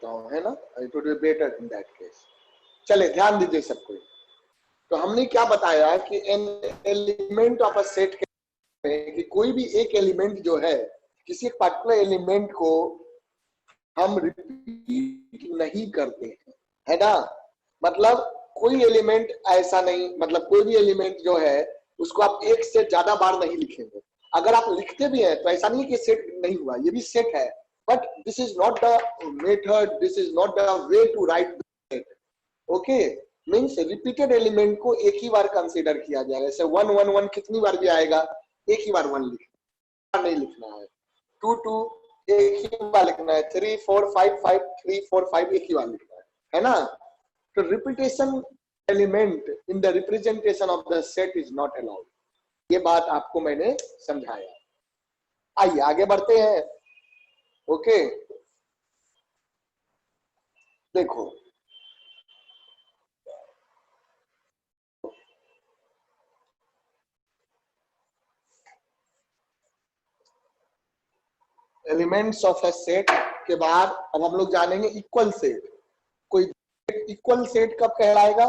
करता हूँ, है ना, it would be better in that case. चले ध्यान दीजिए सब कोई। तो हमने क्या बताया कि an element of a set कि कोई भी एक एलिमेंट जो है, किसी एक पर्टिकुलर एलिमेंट को हम रिपीट नहीं करते हैं, है ना। मतलब कोई एलिमेंट ऐसा नहीं, मतलब कोई भी एलिमेंट जो है उसको आप एक से ज्यादा बार नहीं लिखेंगे। अगर आप लिखते भी हैं तो ऐसा नहीं कि सेट नहीं हुआ, ये भी सेट है, but this is not the method, this is not the way to write set. Okay, means repeated element को एक ही बार कंसीडर किया जाएगा। जैसे 1 1 1 कितनी बार भी आएगा, एक ही बार 1 लिखना, नहीं लिखना है। 2 2 एक ही बार लिखना है। 3 4 5 5 3 4 5 एक ही बार लिखना है ना। तो repetition element in the representation of the set is not allowed. ये बात आपको मैंने समझाया। आइए आगे बढ़ते हैं। ओके, देखो एलिमेंट्स ऑफ अ सेट के बाद अब हम लोग जानेंगे इक्वल सेट। कोई इक्वल सेट कब कहलाएगा,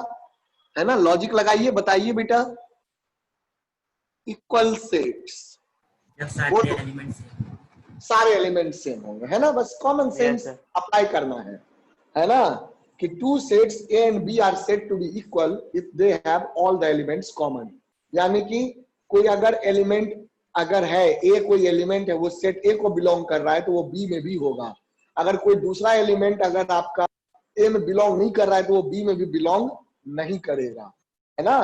है ना, लॉजिक लगाइए, बताइए बेटा। इक्वल सेट्स जब सारे एलिमेंट्स सारे एलिमेंट सेम होंगे, है ना, बस कॉमन सेंस अप्लाई करना है ना, कि two sets A and B are said to be equal if they have all the elements common. यानी कि कोई अगर एलिमेंट अगर है ए, कोई एलिमेंट है वो सेट ए को बिलोंग कर रहा है तो वो बी में भी होगा। अगर कोई दूसरा एलिमेंट अगर आपका ए में बिलोंग नहीं कर रहा है तो वो बी में भी बिलोंग नहीं करेगा, है ना।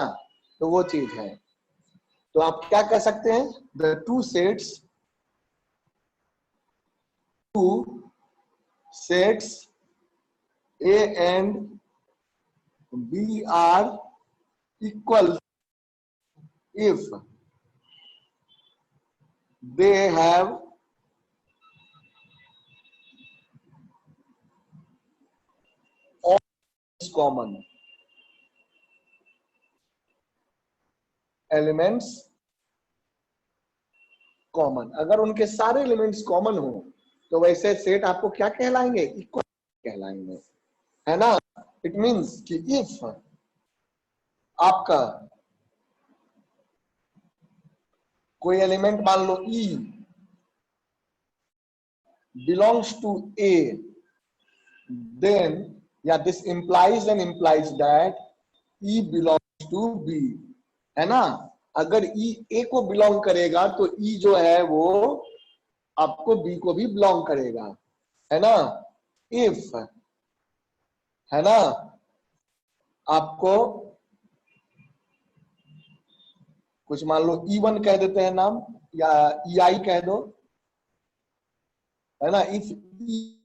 तो वो चीज है। तो आप क्या कह सकते हैं, the two sets A and B are equal if they have all common elements common. अगर उनके सारे एलिमेंट्स कॉमन हो तो वैसे सेट आपको क्या कहलाएंगे, इक्वल कहलाएंगे, है ना। इट मींस कि इफ आपका कोई एलिमेंट मान लो E belongs to A, then yeah, this implies that E belongs to B, है ना। अगर E A को बिलोंग करेगा तो E जो है वो आपको B को भी बिलोंग करेगा, है ना। इफ, है ना, आपको कुछ मान लो E1 कह देते हैं नाम, या EI कह दो, है ना। If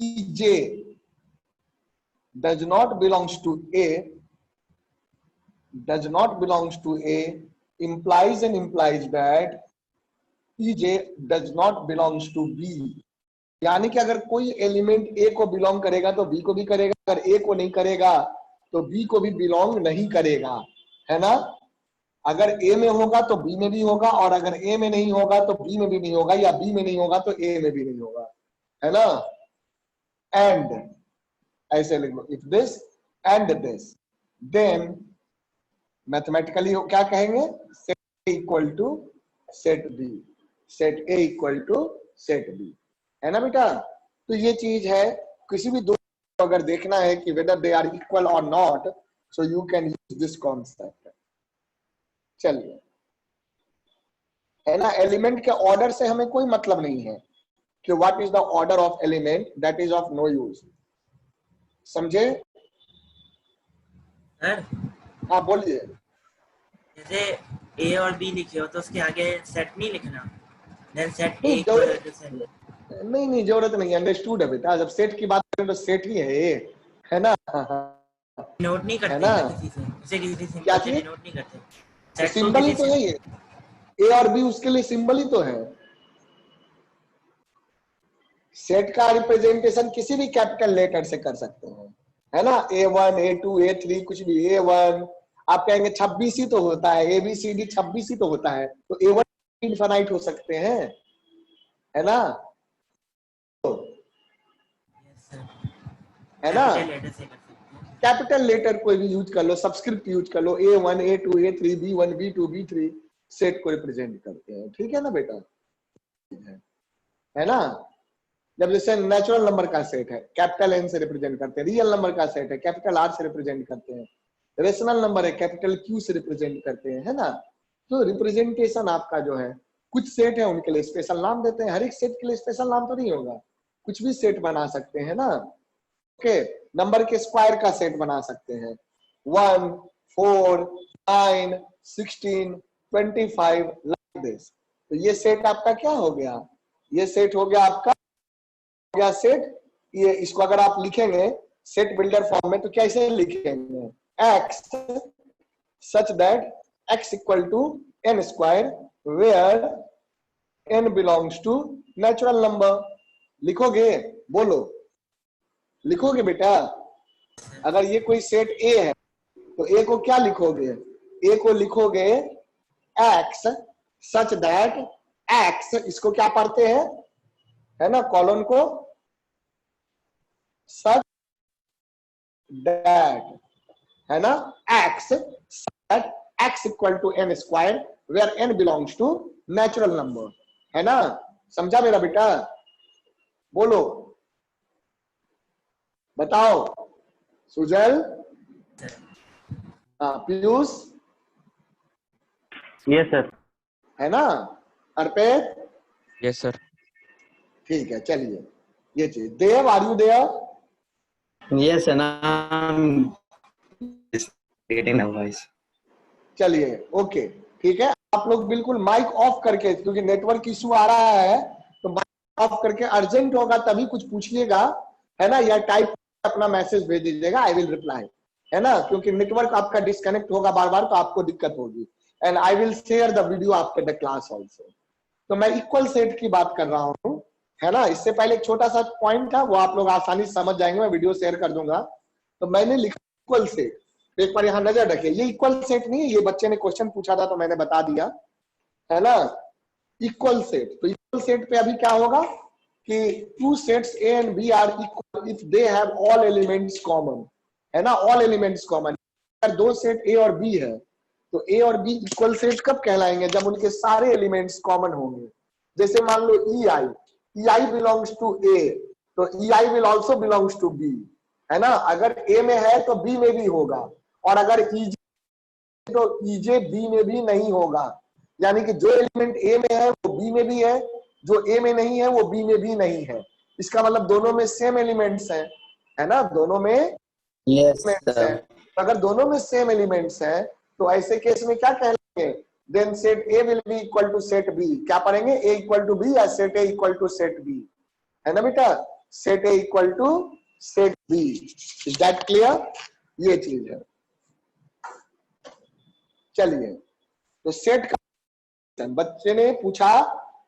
EJ does not belongs to A implies that EJ does not belongs to B। यानी कि अगर कोई एलिमेंट A को बिलोंग करेगा तो B को भी करेगा, अगर A को नहीं करेगा तो B को भी बिलोंग नहीं करेगा, है ना। अगर A में होगा तो B में भी होगा, और अगर A में नहीं होगा तो B में भी नहीं होगा, या B में नहीं होगा तो A में भी नहीं होगा, है ना। एंड ऐसे लिख लो, if this and this, then mathematically क्या कहेंगे, set equal to set B, set A equal to set B, है ना बेटा। तो ये चीज है, किसी भी दो अगर देखना है कि वेदर दे आर इक्वल और not, so you can use this concept. चलिए, है ना, एलिमेंट के ऑर्डर से हमें कोई मतलब नहीं है कि what is the order of element, that is of no use, समझे। सर हाँ बोलिए। जैसे ए और बी लिखे हो तो उसके आगे सेट नहीं लिखना, देन सेट ए नहीं इक्वल नहीं जरूरत नहीं, अंडरस्टूड है बेटा। जब सेट की बात करें तो सेट ही है ये, है ना, नोट नहीं है करते ना। किसी से, उसे किसी क्या सिंबल से चीज, डिनोट नहीं करते। तो सेट को सिंबल ही किसी तो है ये, ए और बी उसके लिए सिंबल ही तो है। सेट का रिप्रेजेंटेशन किसी भी कैपिटल लेटर से कर सकते हैं, है ना। A1 A2 A3 कुछ भी, A1 आप कहेंगे 26 ही तो होता है, ABCD 26 ही तो होता है, तो A1 इनफाइनाइट हो सकते हैं, है ना, है ना। कैपिटल लेटर से कर सकते हैं। कैपिटल लेटर कोई भी यूज कर लो, सबस्क्रिप्ट यूज कर लो, A1 A2 A3 B1 B2 B3 set को रिप्रेजेंट करते हैं, ठीक है ना बेटा, है ना। जब जैसे नेचुरल नंबर का सेट है कैपिटल N से रिप्रेजेंट करते हैं, रियल नंबर का सेट है कैपिटल R से रिप्रेजेंट करते हैं, रेशनल नंबर है कैपिटल Q से रिप्रेजेंट करते हैं, है ना। तो रिप्रेजेंटेशन आपका जो है, कुछ सेट है उनके लिए स्पेशल नाम देते हैं, हर एक सेट के लिए स्पेशल नाम तो नहीं होगा, कुछ भी सेट बना सकते हैं ना। ओके, नंबर के स्क्वायर का सेट बना सकते हैं, 1 4 9 16 25 लाइक दिस। तो ये सेट आपका क्या हो गया, ये सेट हो गया आपका, हो गया सेट। ये इसको अगर आप लिखेंगे सेट बिल्डर फॉर्म में तो कैसे लिखेंगे, x such that x equal to n square where n belongs to natural number। लिखोगे, बोलो, लिखोगे बेटा। अगर ये कोई सेट A है तो A को क्या लिखोगे, A को लिखोगे x such that x, इसको क्या पढ़ते हैं, है ना, कॉलन को, such that, है ना, x such that x equal to n square where n belongs to natural number, है ना। समझा मेरा बेटा, बोलो, बताओ, सुजल, पीयूष, यस सर, है ना, अर्पित, यस सर, ठीक है, चलिए ये चीज। Dev, are you there? Yes sir, getting the voice. चलिए ओके, ठीक है, आप लोग बिल्कुल माइक ऑफ करके, क्योंकि नेटवर्क इशू आ रहा है, तो माइक ऑफ करके, अर्जेंट होगा तभी कुछ पूछिएगा, है ना, या टाइप अपना मैसेज भेज दीजिएगा, आई विल रिप्लाई, है ना, क्योंकि नेटवर्क आपका डिस्कनेक्ट होगा बार बार तो आपको दिक्कत होगी। And I will share the video after the class also. तो मैं इक्वल सेट की बात कर रहा हूँ, है ना। इससे पहले एक छोटा सा पॉइंट था, वो आप लोग आसानी से समझ जाएंगे, मैं वीडियो शेयर कर दूंगा। तो मैंने लिखा इक्वल सेट, एक बार यहाँ नजर रखिए, ये इक्वल सेट नहीं है, ये बच्चे ने क्वेश्चन पूछा था तो मैंने बता दिया, है ना। इक्वल सेट, तो इक्वल सेट पे अभी क्या होगा कि two sets A and B are equal if they have all elements common, है ना, ऑल एलिमेंट्स कॉमन। अगर दो सेट A और B है तो A और B इक्वल सेट कब कहलाएंगे, जब उनके सारे एलिमेंट्स कॉमन होंगे। जैसे मान लो EI बिलोंग्स टू A, तो EI will also belongs to B, है ना। अगर A में है तो B में भी होगा, और अगर EJ तो EJ B में भी नहीं होगा। यानी कि जो एलिमेंट A में है वो B में भी है, जो A में नहीं है वो B में भी नहीं है। इसका मतलब दोनों में सेम एलिमेंट्स हैं, है ना, दोनों में यस सर। अगर दोनों में सेम एलिमेंट्स हैं तो ऐसे केस में क्या कहेंगे, then set A will be equal to set B। क्या पढ़ेंगे, A इक्वल टू B या set A equal to set B, है ना बेटा, set A equal to set B। Is that clear, ये चीज है। चलिए, तो सेट का बच्चे ने पूछा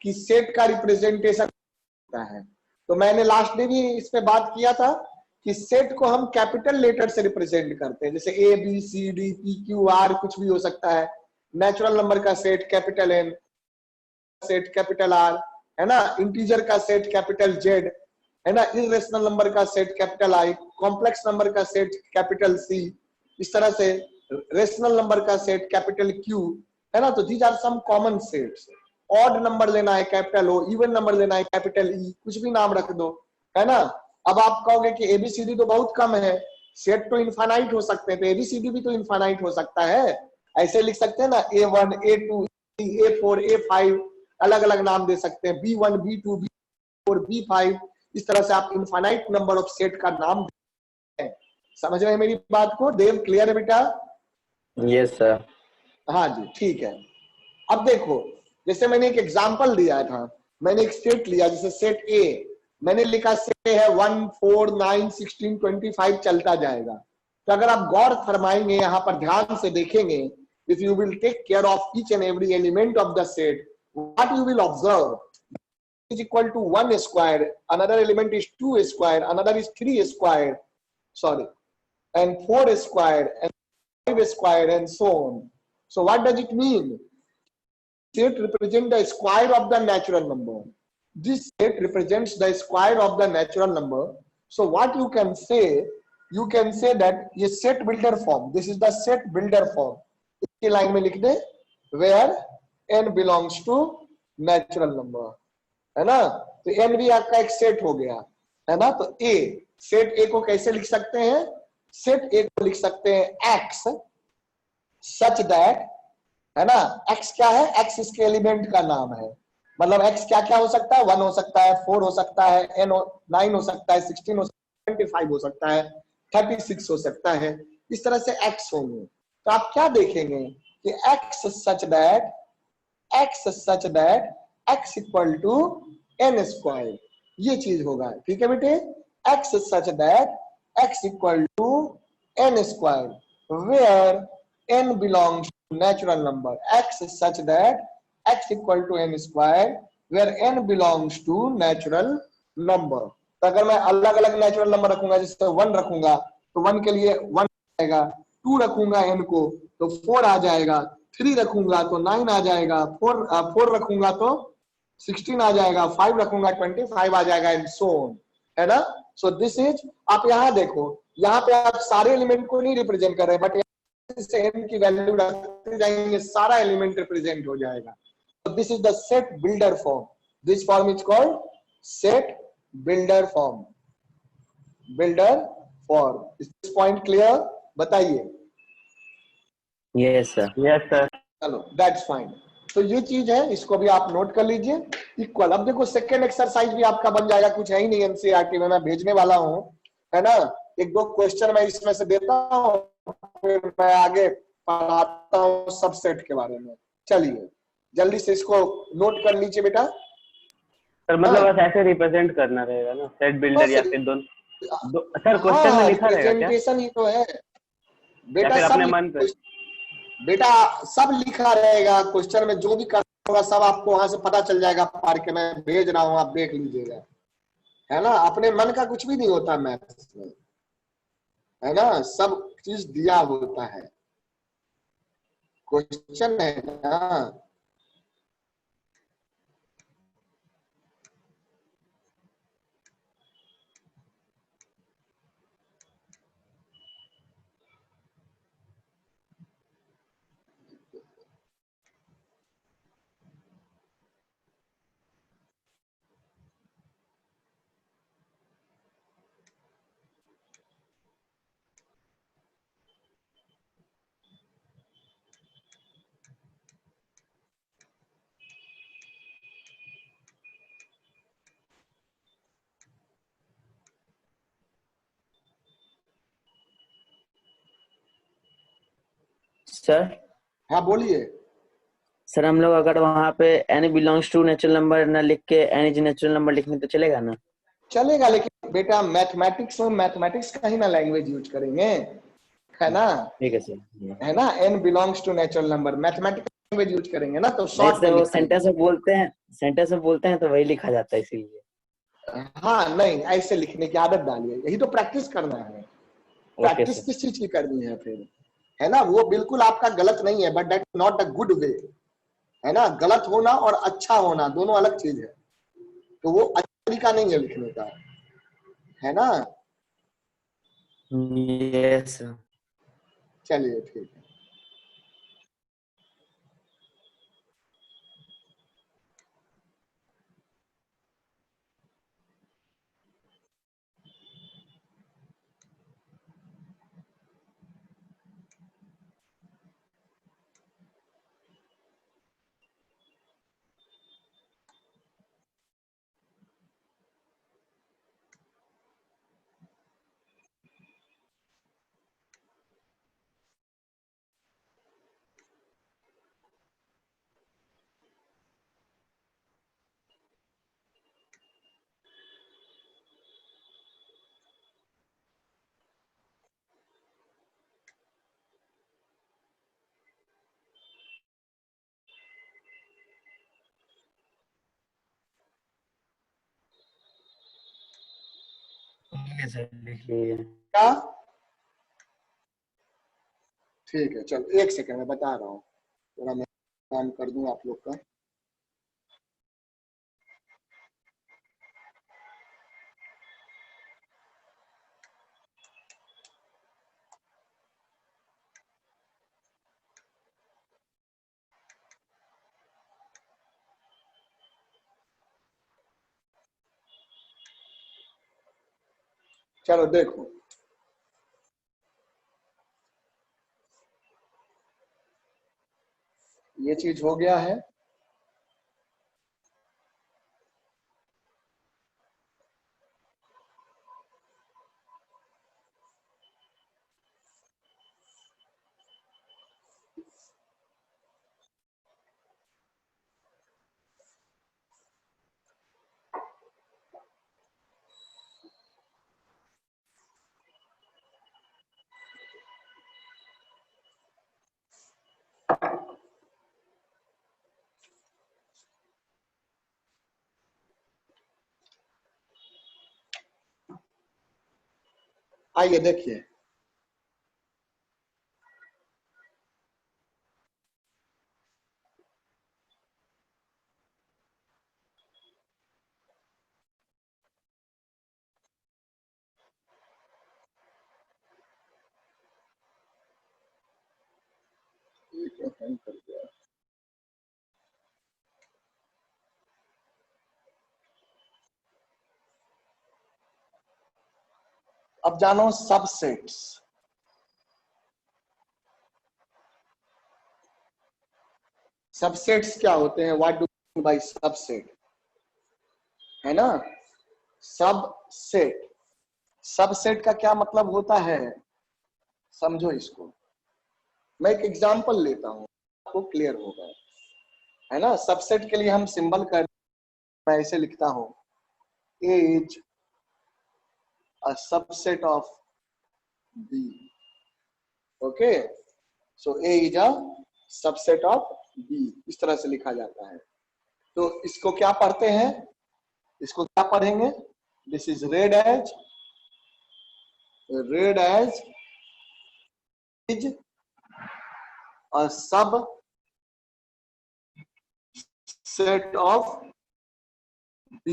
कि सेट का रिप्रेजेंटेशन होता है, तो मैंने लास्ट डे भी इस पे बात किया था कि सेट को हम कैपिटल लेटर से रिप्रेजेंट करते हैं, जैसे A B C D P Q R कुछ भी हो सकता है। नेचुरल नंबर का set capital N, set capital R, है ना, इंटीजर का सेट कैपिटल Z, है ना, इररेशनल नंबर का set capital I, complex number का सेट कैपिटल C, इस तरह से रेशनल नंबर का सेट कैपिटल Q, है ना। तो these are some common sets. Odd number लेना है कैपिटल O, इवन नंबर लेना है कैपिटल E, कुछ भी नाम रख दो, है ना। अब आप कहोगे कि ABCD तो बहुत कम है, सेट तो इनफाइनाइट हो सकते हैं, तो ABCD भी तो इनफाइनाइट हो सकता है। ऐसे लिख सकते हैं ना, A1 A2 A4 A5, अलग अलग नाम दे सकते हैं, B1 B2 B4 B5, इस तरह से आप इनफाइनाइट नंबर ऑफ सेट का नाम दें। समझ रहे हैं मेरी बात को? देव, क्लियर है बेटा? यस सर, हाँ जी, ठीक है। अब देखो, जैसे मैंने एक एग्जांपल दिया था, मैंने एक सेट लिया, जैसे सेट A, मैंने लिखा सेट है 1 4 9 16 25 चलता जाएगा। तो अगर आप गौर फरमाएंगे, यहाँ पर ध्यान से देखेंगे, if you will take care of each and every element of the set, what you will observe is equal to 1 square, another element is 2 square, another is 3 square, sorry, and 4 square, and 5 square, and so on. So what does it mean? Set represents the square of the natural number. This set represents the square of the natural number. So what you can say that ये set builder form, this is the set builder form. इसकी line में लिख दे where n belongs to natural number, है ना? तो n भी आपका एक सेट हो गया, है ना? तो a, सेट a को कैसे लिख सकते हैं? सेट a को लिख सकते हैं x such that, है ना? x क्या है? x इसके एलिमेंट का नाम है, मतलब x क्या क्या हो सकता है? 1 हो सकता है, 4 हो सकता है, 9 हो सकता है, 16 हो सकता है, 25 हो सकता है, 36 हो सकता है, इस तरह से x होंगे। तो आप क्या देखेंगे कि x such that x equal to n square, ये चीज होगा, ठीक है बेटे? x such that x equal to n square where n belongs to natural number, x such that x equal to n square where n belongs to natural number। तो अगर मैं अलग अलग नेचुरल नंबर रखूंगा, जैसे 1 रखूंगा तो 1 के लिए 1 आएगा, 2 रखूंगा n को तो 4 आ जाएगा, 3 रखूंगा तो 9 आ जाएगा, 4 रखूंगा तो 16 आ जाएगा, 5 रखूंगा 25 आ जाएगा, एंड सो ऑन, है ना? सो दिस इज, आप यहाँ देखो, यहाँ पे आप सारे एलिमेंट को नहीं रिप्रेजेंट कर रहे, बट से n की वैल्यू रखते जाएंगे, सारा एलिमेंट रिप्रेजेंट हो जाएगा। So this is the set builder form. This form is called set builder form. Builder form. Is this point clear? बताइए। Yes, sir. Yes, sir. चलो, that's fine. तो ये चीज है, इसको भी आप नोट कर लीजिए। इक्वल, अब देखो सेकेंड एक्सरसाइज भी आपका बन जाएगा, कुछ है ही नहीं एनसीईआरटी में, मैं भेजने वाला हूँ, है ना? एक दो क्वेश्चन मैं इसमें से देता हूँ, फिर मैं आगे पढ़ाता हूँ सबसेट के बारे में। चलिए जल्दी से इसको नोट कर लीजिए बेटा। सर मतलब बस ऐसे रिप्रेजेंट करना रहेगा ना, सेट बिल्डर या फिर दोनों सर क्वेश्चन में लिखा रहेगा क्या? प्रेजेंटेशन ही तो है या बेटा, फिर सब अपने मन पे? बेटा सब लिखा रहेगा, क्वेश्चन में जो भी करना होगा सब आपको वहां से पता चल जाएगा, पढ़ के मैं भेज रहा हूँ, आप देख लीजिएगा, है ना? अपने मन का कुछ भी नहीं होता मैथ्स में, है ना? सब चीज दिया होता है, क्वेश्चन है ना। सर हाँ बोलिए। सर हम लोग अगर वहाँ पे n belongs to natural number ना लिख के n इज नेचुरल नंबर लिखने तो चलेगा ना? चलेगा, लेकिन बेटा मैथमेटिक्स में मैथमेटिक्स का ही ना लैंग्वेज यूज करेंगे, है ना? ठीक है सर। है ना? n belongs to natural number, mathematics language use करेंगे ना, तो नहीं शॉर्ट में सर, वो लिखेंगे। सेंटेंस में बोलते हैं तो वही लिखा जाता है, इसीलिए। हाँ नहीं, ऐसे लिखने की आदत डालिए, यही तो प्रैक्टिस करना है। Okay practice sir. किस चीज की करनी है फिर, है ना? वो बिल्कुल आपका गलत नहीं है, but that not a good way, है ना? गलत होना और अच्छा होना दोनों अलग चीज है, तो वो अच्छा तरीका नहीं है लिखने का, है ना? Yes sir. चलिए ठीक है। सर लिख लिए। क्या? ठीक है, चलो एक सेकंड में बता रहा हूँ, थोड़ा मैं काम कर दूं आप लोग का। चलो देखो, ये चीज हो गया है। आइए देखिए, कर दिया। अब जानो सबसेट्स। सबसेट्स क्या होते हैं? What do mean by subset, है ना? सबसेट, सबसेट का क्या मतलब होता है, समझो इसको। मैं एक एग्जांपल लेता हूं, आपको क्लियर होगा, है ना? सबसेट के लिए हम सिंबल कर, मैं ऐसे लिखता हूं, A is a subset of B. Okay, so A is a subset of B, इस तरह से लिखा जाता है। तो इसको क्या पढ़ते हैं, इसको क्या पढ़ेंगे? This is read as is a subset of B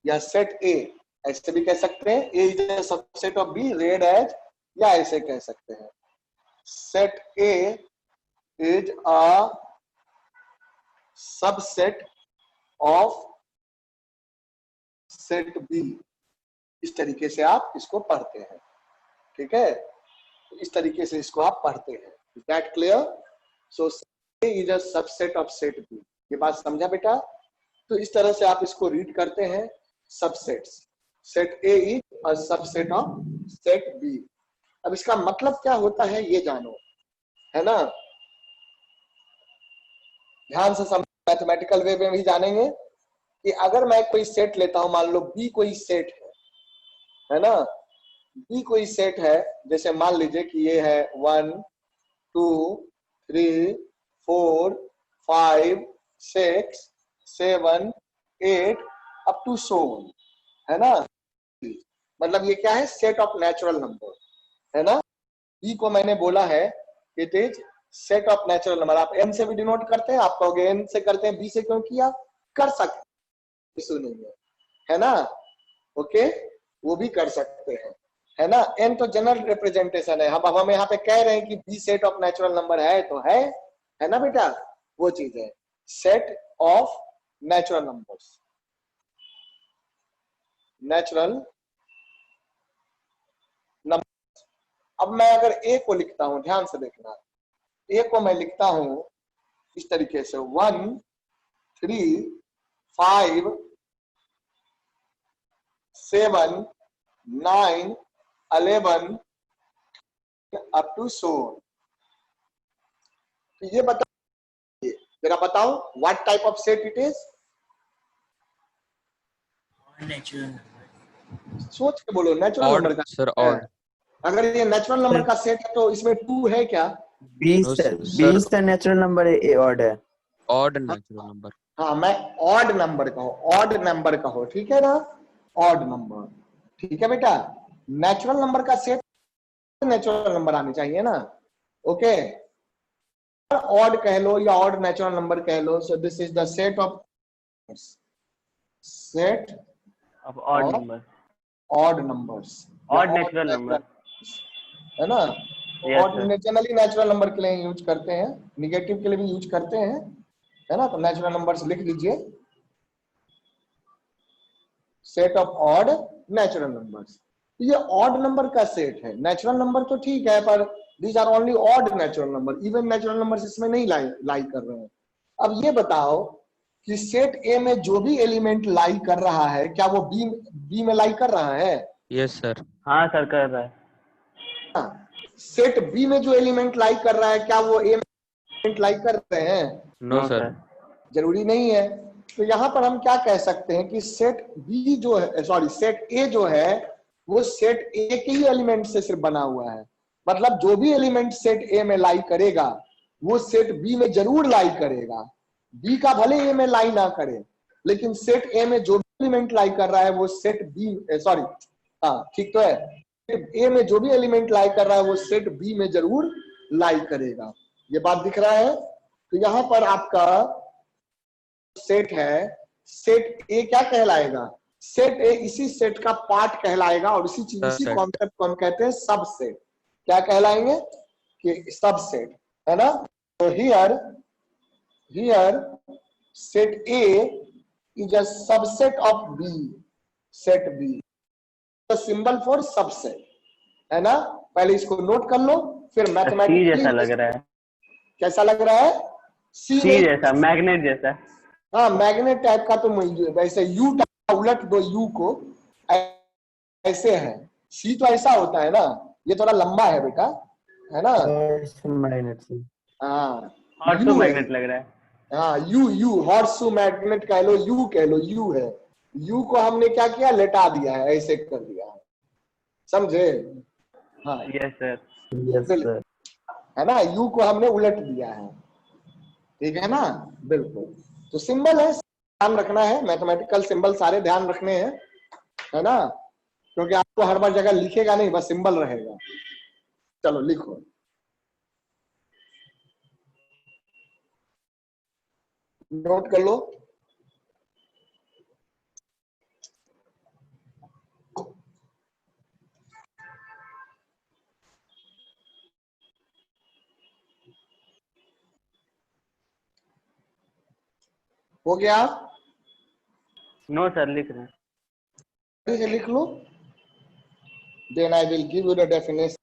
या set A, ऐसे भी कह सकते हैं। A is a subset of B, read as, या ऐसे कह सकते हैं set A is a subset of set B। इस तरीके से आप इसको पढ़ते हैं, ठीक है? इस तरीके से इसको आप पढ़ते हैं। Is that clear? So A is a subset of set B। ये बात समझा बेटा? तो इस तरह से आप इसको रीड करते हैं, subsets. Set A is a subset of set B। अब इसका मतलब क्या होता है ये जानो, है ना? ध्यान से समझ, मैथमेटिकल वे में भी जानेंगे कि अगर मैं कोई सेट लेता हूं, मान लो B कोई सेट है ना? B कोई सेट है, जैसे मान लीजिए कि ये है 1 2 3 4 5 6 7 8 अप टू सो ऑन, है ना? मतलब ये क्या है? सेट ऑफ नेचुरल नंबर, है ना? B को मैंने बोला है it is set of natural number. आप n से भी डिनोट करते हैं, आप कहोगे n से करते हैं, B से क्यों किया? कर सकते, इशू नहीं है ना? ओके, वो भी कर सकते हैं, है ना? n तो जनरल रिप्रेजेंटेशन है। अब हम यहाँ पे कह रहे हैं कि B set of natural number है, तो है ना बेटा? वो चीज है set of natural numbers, natural number. अब मैं अगर A को लिखता हूं, ध्यान से देखना, A को मैं लिखता हूं इस तरीके से 1 3 5 7 9 11 अप टू सो ऑन। तो ये बताओ, जरा बताओ what type of set it is? Natural, सोच के बोलो, नेचुरल नंबर का सर है। ऑड। अगर ये नेचुरल नंबर का सेट है तो इसमें 2 है क्या? 20 का नेचुरल नंबर ए ऑड है। Odd natural number. हाँ, मैं ऑड नंबर का हो, ऑड नंबर का हो, ठीक है ना? ऑड नंबर, ठीक है बेटा? नेचुरल नंबर का सेट नेचुरल नंबर आने चाहिए ना? ओके, ऑड कह लो या ऑड नेचुरल नंबर कह लो। So this is the set of odd number, odd numbers, odd natural number, है ना? Yes, odd sir. Generally natural number के लिए यूज करते हैं, निगेटिव के लिए भी यूज करते हैं, है ना? तो नेचुरल नंबर्स लिख लीजिए, set of odd natural numbers. ये ऑड नंबर का सेट है। नेचुरल नंबर तो ठीक है, पर these are only odd natural number, even natural number इसमें नहीं लाई कर रहे हैं। अब ये बताओ कि सेट ए में जो भी एलिमेंट लाई कर रहा है, क्या वो बी में लाई कर रहा है? Yes sir. हाँ सर कर रहा है। सेट बी में जो एलिमेंट लाई कर रहा है, क्या वो ए में एलिमेंट लाई कर रहे हैं? No sir. जरूरी नहीं है। तो यहां पर हम क्या कह सकते हैं कि सेट बी जो है, सॉरी सेट ए जो है, वो सेट ए के ही एलिमेंट से सिर्फ बना हुआ है। मतलब जो भी एलिमेंट सेट ए में लाई करेगा, वो सेट बी में जरूर लाई करेगा। बी का भले ए में लाई ना करे, लेकिन सेट ए में जो भी एलिमेंट लाई कर रहा है वो सेट बी, सॉरी हाँ ठीक तो है, सेट ए में जो भी एलिमेंट लाई कर रहा है वो सेट बी में जरूर लाई करेगा। ये बात दिख रहा है? तो यहां पर आपका सेट है, सेट ए क्या कहलाएगा? सेट ए इसी सेट का पार्ट कहलाएगा, और इसी चीज, इसी Set. कॉन्सेप्ट को हम कहते हैं सबसेट। क्या कहलाएंगे? कि सबसेट, है ना? तो here set A is a subset of B, set B symbol for subset, है ना? पहले इसको नोट कर लो, फिर सी मैथमेटिकली जैसा लग रहा है। कैसा लग रहा है? सी जैसा, मैग्नेट जैसा। हाँ मैग्नेट टाइप का। तो वैसे यू टाइप उलट दो यू को, ऐसे है। सी तो ऐसा होता है ना, ये थोड़ा लंबा है बेटा, है ना? मैग्नेट से। हाँ हॉर्सो यू है। मैग्नेट लग रहा है। हाँ यू हॉर्सू मैग्नेट कह लो, यू कह लो, यू है। यू को हमने क्या किया? लेटा दिया है, ऐसे कर दिया है, समझे? हाँ यस सर। Yes sir. है ना, यू को हमने उलट दिया है, ठीक है ना? बिल्कुल। तो सिंबल है, ध्यान रखना है, मैथमेटिकल सिंबल सारे ध्यान रखने हैं, है ना? क्योंकि आपको हर बार जगह लिखेगा नहीं, बस सिंबल रहेगा। चलो लिखो। नोट कर लो। हो गया? नो सर लिख रहे हैं। ठीक है, लिख लो। Then I will give you the definition.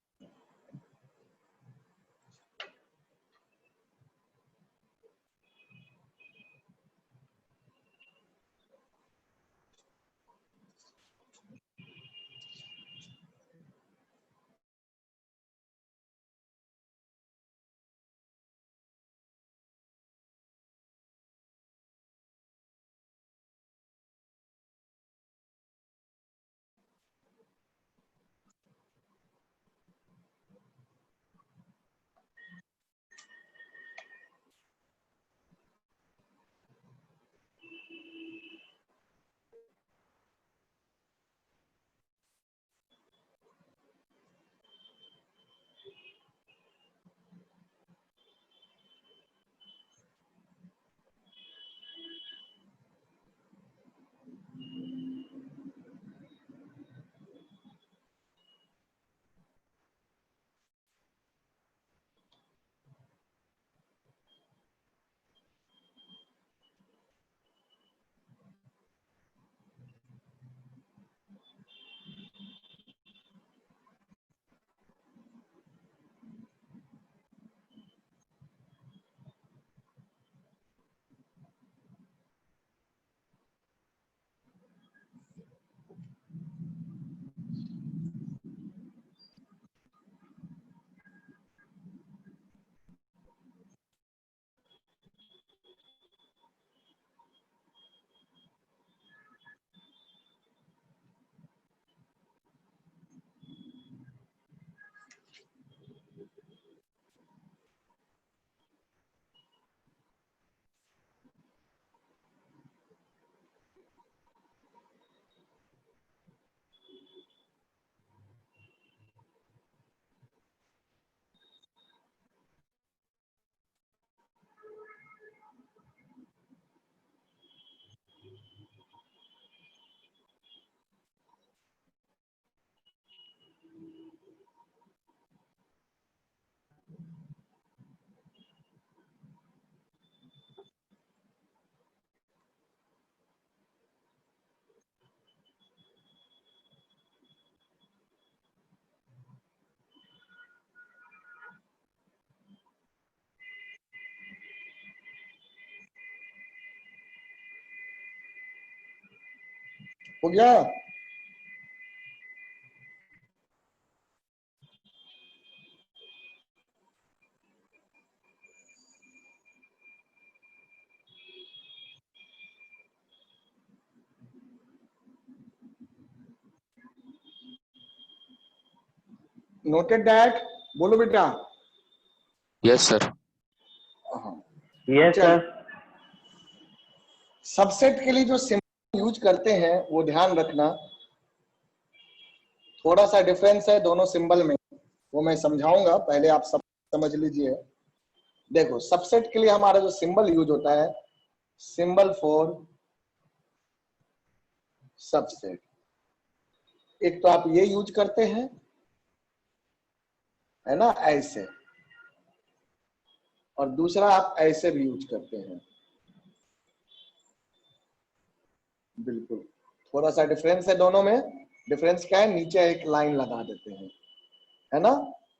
हो गया? Noted that? बोलो बेटा। Yes, sir. हाँ, यस चल। सर। सबसेट के लिए जो सिंबल यूज करते हैं वो ध्यान रखना, थोड़ा सा डिफरेंस है दोनों सिंबल में, वो मैं समझाऊंगा, पहले आप सब समझ लीजिए। देखो, सबसेट के लिए हमारा जो सिंबल यूज होता है, सिंबल फॉर सबसेट, एक तो आप ये यूज करते हैं, है ना, ऐसे, और दूसरा आप ऐसे भी यूज करते हैं। बिल्कुल, थोड़ा सा डिफरेंस है दोनों में। डिफरेंस क्या है? नीचे एक लाइन लगा देते हैं, है ना।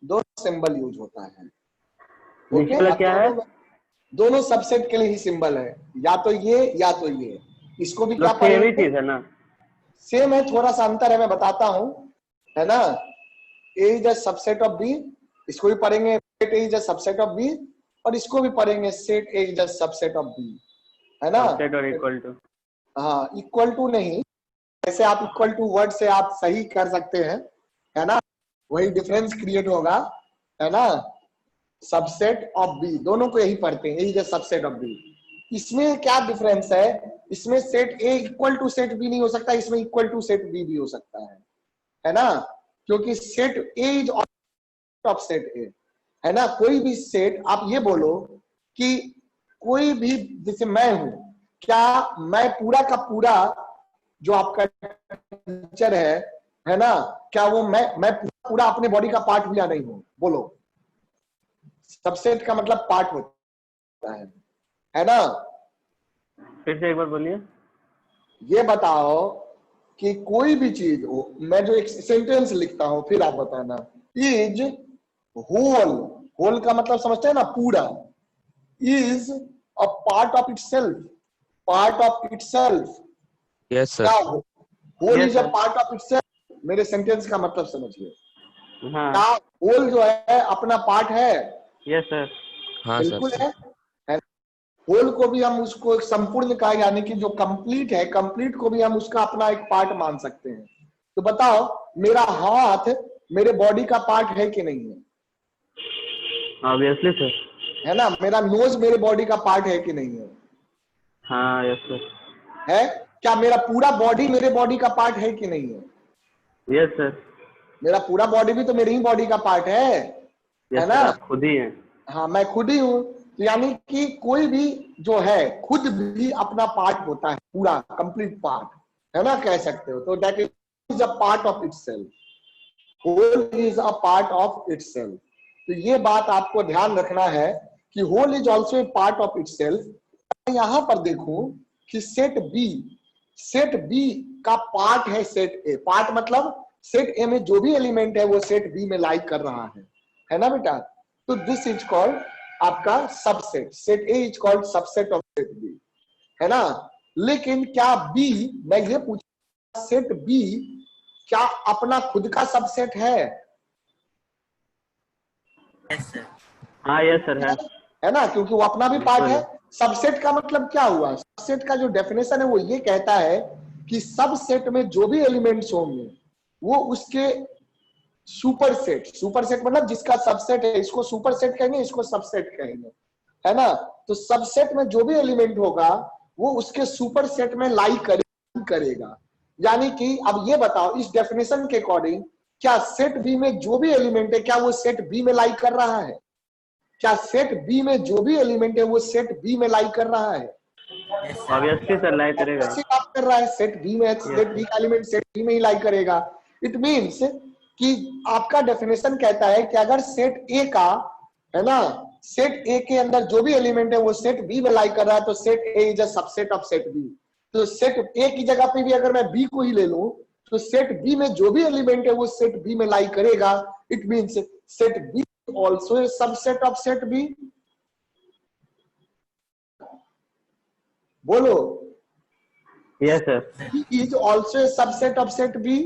दो सिंबल यूज होता है। नीचे ओके, वाला अब क्या है? दोनों सबसेट के लिए ही सिंबल है, या तो ये या तो ये। इसको भी क्या लोग सेम ही पढ़ेंगे? चीज है ना? सेम है, थोड़ा सा अंतर है, मैं बताता हूं, है ना। A is a subset of B, इसको भी पढ़ेंगे set A is a subset of B, और इसको भी पढ़ेंगे set A is a subset of B, है ना। सबसेट और इक्वल टू। हाँ, इक्वल टू नहीं, जैसे आप इक्वल टू वर्ड से आप सही कर सकते हैं, है ना, वही डिफरेंस क्रिएट होगा, है ना। सबसेट ऑफ बी, दोनों को यही पढ़ते हैं, यही जो सबसेट ऑफ बी। इसमें क्या डिफरेंस है? इसमें set A equal to set B नहीं हो सकता, इसमें इक्वल टू सेट बी भी हो सकता है ना, क्योंकि set A is of set ए, है ना। कोई भी सेट, आप ये बोलो कि कोई भी, जैसे मैं हूं, क्या मैं पूरा का पूरा जो आपका टीचर है ना, क्या वो मैं पूरा अपने बॉडी का पार्ट हूं या नहीं हूं? बोलो। सबसेट का मतलब पार्ट होता है ना। फिर से एक बार बोलिए। ये बताओ कि कोई भी चीज हो, मैं जो एक सेंटेंस लिखता हूं, फिर आप बताना। इज होल, होल का मतलब समझते हैं ना, पूरा। Is a part of itself, part of itself. Yes, sir. क्या whole yes is a sir. Part of itself? मेरे सेंटेंस का मतलब समझिए। हाँ। क्या होल जो है अपना पार्ट है? Yes sir. हाँ सर। बिल्कुल है। होल को भी हम उसको एक संपूर्ण का, यानी कि जो कंप्लीट है, कंप्लीट को भी हम उसका अपना एक पार्ट मान सकते हैं। तो बताओ, मेरा हाथ मेरे बॉडी का पार्ट है कि नहीं है? Obviously sir. है ना। मेरा नोज मेरे बॉडी का पार्ट है कि नहीं है? हाँ यस सर। है। क्या मेरा पूरा बॉडी मेरे बॉडी का पार्ट है कि नहीं है? Yes sir. मेरा पूरा बॉडी भी तो मेरी ही बॉडी का पार्ट है यस ना। सर, आप खुद ही हैं। हाँ, मैं खुद ही हूं। तो यानी कि कोई भी जो है खुद भी अपना पार्ट होता है, पूरा कंप्लीट पार्ट, है ना, कह सकते हो। तो that is a part of itself, whole is a part of itself. तो ये बात आपको ध्यान रखना है कि whole is also a part of itself. यहां पर देखो कि सेट बी का पार्ट है सेट ए। पार्ट मतलब सेट ए में जो भी एलिमेंट है वो सेट बी में लाइक कर रहा है ना बेटा। तो दिस इज कॉल्ड आपका subset. Set A is called subset of set B, है ना। लेकिन क्या बी, मैं ये पूछा, सेट बी क्या अपना खुद का सबसेट है? Yes sir. हाँ यस सर है। ना, क्योंकि वो अपना भी पार्ट है। बिल्कुल। सबसेट का मतलब क्या हुआ? सबसेट का जो डेफिनेशन है वो ये कहता है कि सबसेट में जो भी एलिमेंट्स होंगे वो उसके सुपरसेट, सुपरसेट मतलब जिसका सबसेट है, इसको सुपरसेट कहेंगे, इसको सबसेट कहेंगे, है ना। तो सबसेट में जो भी एलिमेंट होगा वो उसके सुपरसेट में लाई करेगा। यानी कि अब ये बताओ, इस डेफिनेशन के अकॉर्डिंग क्या सेट बी में जो भी एलिमेंट है क्या वो सेट बी में लाई कर रहा है? क्या सेट बी में जो भी एलिमेंट है वो सेट बी में लाई कर रहा है? Yes sir. Obviously sir, like करेगा। कैसे बात कर रहा है? सेट बी में है, सेट बी का एलिमेंट सेट बी में ही लाई करेगा। इट मींस कि आपका डेफिनेशन कहता है कि अगर सेट ए का, है ना, सेट ए के अंदर जो भी एलिमेंट है वो सेट बी में लाई कर रहा है, तो set A is a subset of set B. तो सेट ए की जगह पे भी अगर मैं बी को ही ले लूं, तो सेट बी में जो भी एलिमेंट है वो सेट बी में लाई करेगा। It means set B also a subset of set B. बोलो। Yes sir. B is also a subset of set B,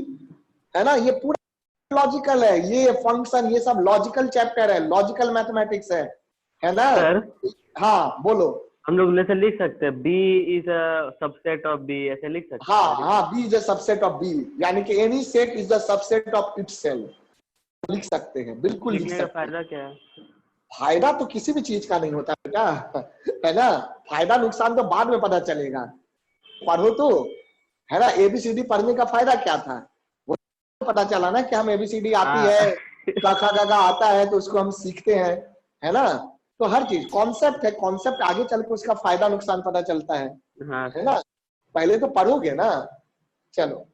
है ना। ये पूरा लॉजिकल है, ये फंक्शन, ये सब लॉजिकल चैप्टर है, लॉजिकल मैथमेटिक्स है ना। सर हाँ बोलो। हम लोग जैसे लिख सकते हैं B is a subset of B, ऐसे लिख सकते हैं। हाँ, B is a subset of B, यानी कि any set is the subset of itself, लिख सकते हैं, बिल्कुल लिख लिखने का सकते हैं। फायदा क्या है? फायदा तो किसी भी चीज का नहीं होता बेटा, है ना। फायदा नुकसान तो बाद में पता चलेगा, पढ़ो तो, है ना। ABCD पढ़ने का फायदा क्या था, वो पता चला ना कि हम ABCD आती है, क ख ग घ आता है तो उसको हम सीखते हैं, है ना। तो हर चीज कॉन्सेप्ट है, कॉन्सेप्ट आगे चल के उसका फायदा नुकसान पता चलता हाँ है ना। पहले तो पढ़ोगे ना। चलो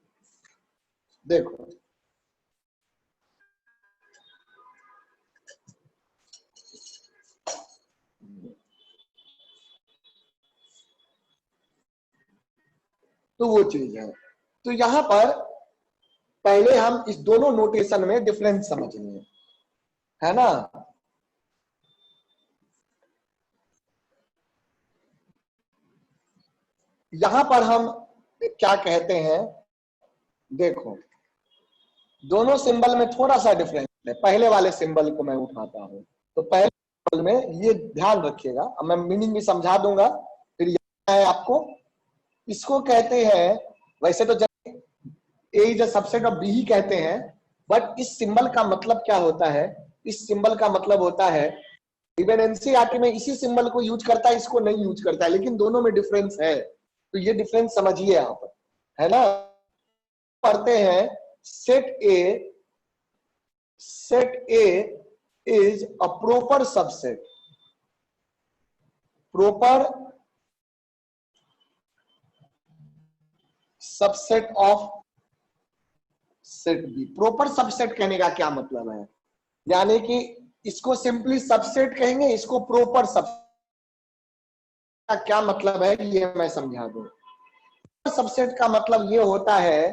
देखो, तो वो चीज है। तो यहां पर पहले हम इस दोनों नोटेशन में डिफरेंस समझेंगे, है ना। यहां पर हम क्या कहते हैं, देखो दोनों सिंबल में थोड़ा सा डिफरेंस है। पहले वाले सिंबल को मैं उठाता हूं, तो पहले सिंबल में ये ध्यान रखिएगा, अब मैं मीनिंग भी समझा दूंगा, फिर यह है आपको। इसको कहते हैं, वैसे तो A is a subset of B ही कहते हैं, बट इस सिंबल का मतलब क्या होता है, इस सिंबल का मतलब होता है, इवन एनसीईआरटी में इसी सिंबल को यूज करता है, इसको नहीं यूज करता है, लेकिन दोनों में डिफरेंस है। तो ये डिफरेंस समझिए यहाँ पर, है ना। पढ़ते हैं set A is a proper subset, proper subset of set B। Proper subset कहने का क्या मतलब है, यानी कि इसको सिंपली सबसेट कहेंगे, इसको प्रॉपर सबसेट का क्या मतलब है ये मैं समझा दूं। सबसेट का मतलब ये होता है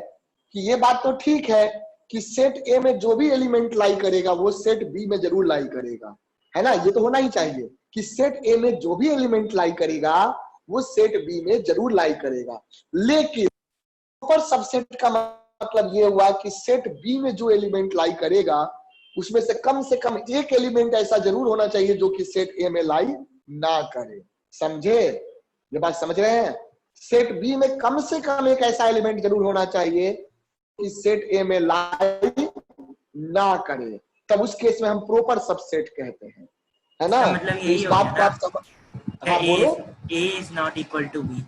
कि ये बात तो ठीक है कि सेट A में जो भी एलिमेंट लाई करेगा वो सेट B में जरूर लाई करेगा, है ना। ये तो होना ही चाहिए कि सेट A में जो भी एलिमेंट लाई करेगा वो सेट B में जरूर लाई करेगा। लेकिन प्रॉपर सबसेट का मतलब ये हुआ कि सेट B में जो एलिमेंट लाई करेगा उसमें से कम एक एलिमेंट ऐसा जरूर होना चाहिए जो कि सेट A में लाई ना करे। समझे, ये बात समझ रहे हैं। सेट B में कम से कम एक ऐसा एलिमेंट जरूर होना चाहिए कि सेट A में लाई ना करे, तब उस केस में हम प्रॉपर सबसेट कहते हैं, है ना। मतलब तो यही इस हो बात गया को ना, आप समझ, हाँ बोलो। A is not equal to B।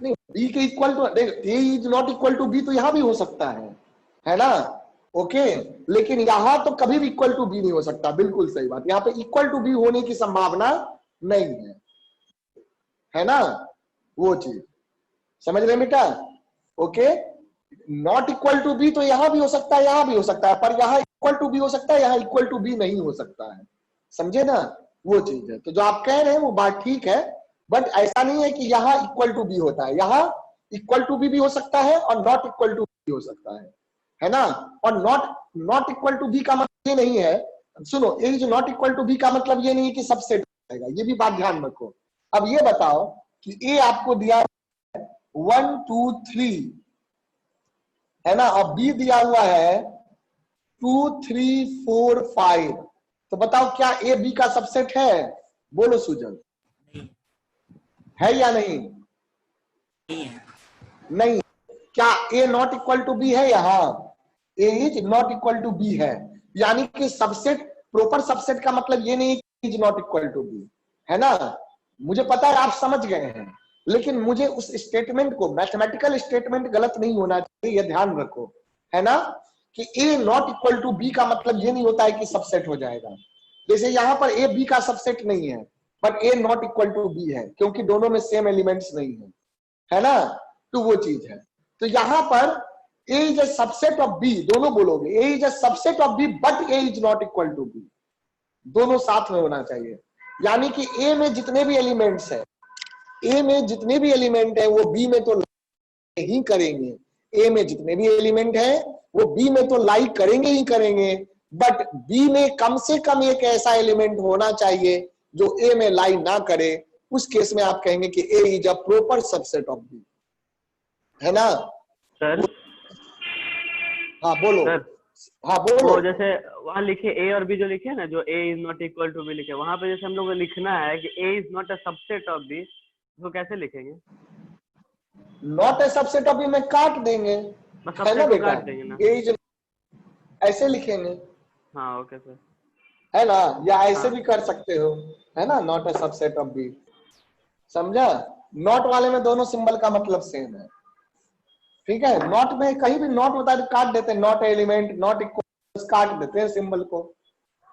नहीं, B के इक्वल टू, देख A is not equal to B तो यहां भी हो सकता है ना। ओके, लेकिन यहां तो कभी भी इक्वल टू B नहीं हो सकता, बिल्कुल सही बात। यहाँ पे इक्वल टू B होने की संभावना नहीं है ना, वो चीज समझ रहे बेटा। Okay, not equal to B तो यहां भी हो सकता है, यहां भी हो सकता है, पर यहां इक्वल टू B हो सकता है, यहां इक्वल टू B नहीं हो सकता है, समझे ना, वो चीज है। तो जो आप कह रहे हैं वो बात ठीक है, बट ऐसा नहीं है कि यहाँ इक्वल टू B होता है, यहाँ इक्वल टू B भी हो सकता है और नॉट इक्वल टू B हो सकता है ना। और नॉट इक्वल टू B का मतलब ये नहीं है, सुनो, ये जो नॉट इक्वल टू B का मतलब ये नहीं है कि सबसेट हो जाएगा, ये भी बात ध्यान रखो। अब ये बताओ कि A आपको दिया 1 2 3, है ना, और B दिया हुआ है 2 3 4 5, तो बताओ क्या A B का सबसेट है, बोलो सुजन, है या नहीं। नहीं है। नहीं, क्या A not equal to B है, यहाँ A is not equal to B है, यानी कि सबसेट, प्रॉपर सबसेट का मतलब ये नहीं कि is not equal to B, है ना। मुझे पता है आप समझ गए हैं, लेकिन मुझे उस स्टेटमेंट को, मैथमेटिकल स्टेटमेंट गलत नहीं होना चाहिए, ये ध्यान रखो, है ना, कि A not equal to B का मतलब ये नहीं होता है कि सबसेट हो जाएगा। जैसे यहाँ पर A B का सबसेट नहीं है, but A not equal to B है, क्योंकि दोनों में सेम एलिमेंट्स नहीं है ना, तो वो चीज है। तो यहां पर A is a subset of B, दोनों बोलोगे, A is a subset of B but A is not equal to B, दोनों साथ में होना चाहिए। यानी कि A में जितने भी एलिमेंट्स है, A में जितने भी एलिमेंट है वो B में तो ही करेंगे, A में जितने भी एलिमेंट है वो B में तो लाई करेंगे ही करेंगे, बट B में कम से कम एक ऐसा एलिमेंट होना चाहिए जो A में लाई ना करे। उस केस में आप कहेंगे कि A is a proper subset of B, है ना? सर हाँ बोलो। सर हाँ बोलो। वो जैसे वहाँ लिखे ए और बी जो लिखे है ना, जो A is not equal to B लिखे, वहाँ पे जैसे हम लोग को लिखना है कि A is not a subset of B, उसको कैसे लिखेंगे? Not A subset of B में काट देंगे, बस है ना सबसेट को बेटा? काट देंगे ना? ए इज ऐसे लिखेंगे, हाँ ओके सर। है ना? या ऐसे हाँ। भी कर सकते हो, है ना? Not A subset of B, समझा? नॉट वाले में दोनों सिंबल का मतलब सेम है, ठीक है? नॉट में कहीं भी नॉट होता है तो काट देते हैं, नॉट एलिमेंट, नॉट इक्वल, काट देते हैं सिंबल को,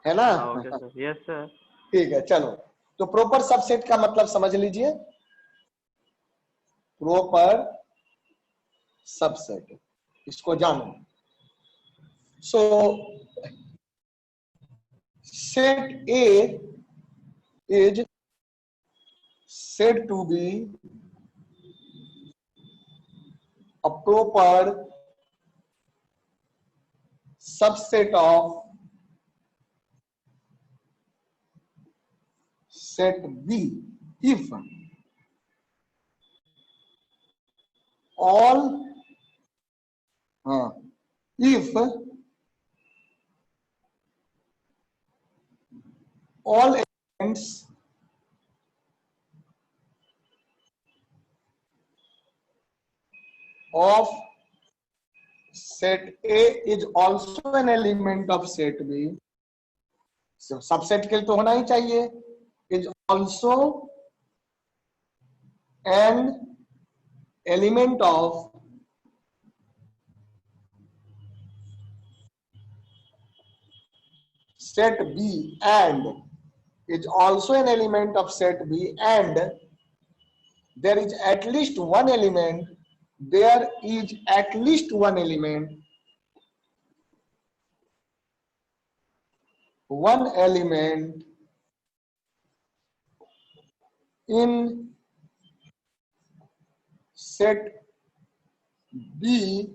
है ना? हाँ ओके सर, यस सर। ठीक है, चलो तो प्रॉपर सबसेट का मतलब समझ लीजिए। प्रॉपर सबसेट, इसको जानो। सो set A is said to be a proper subset of set B if all if all elements of set A is also an element of set B. So subset के लिए तो होना ही चाहिए, is also an element of set B and is also an element of set B, and there is at least one element, there is at least one element in set B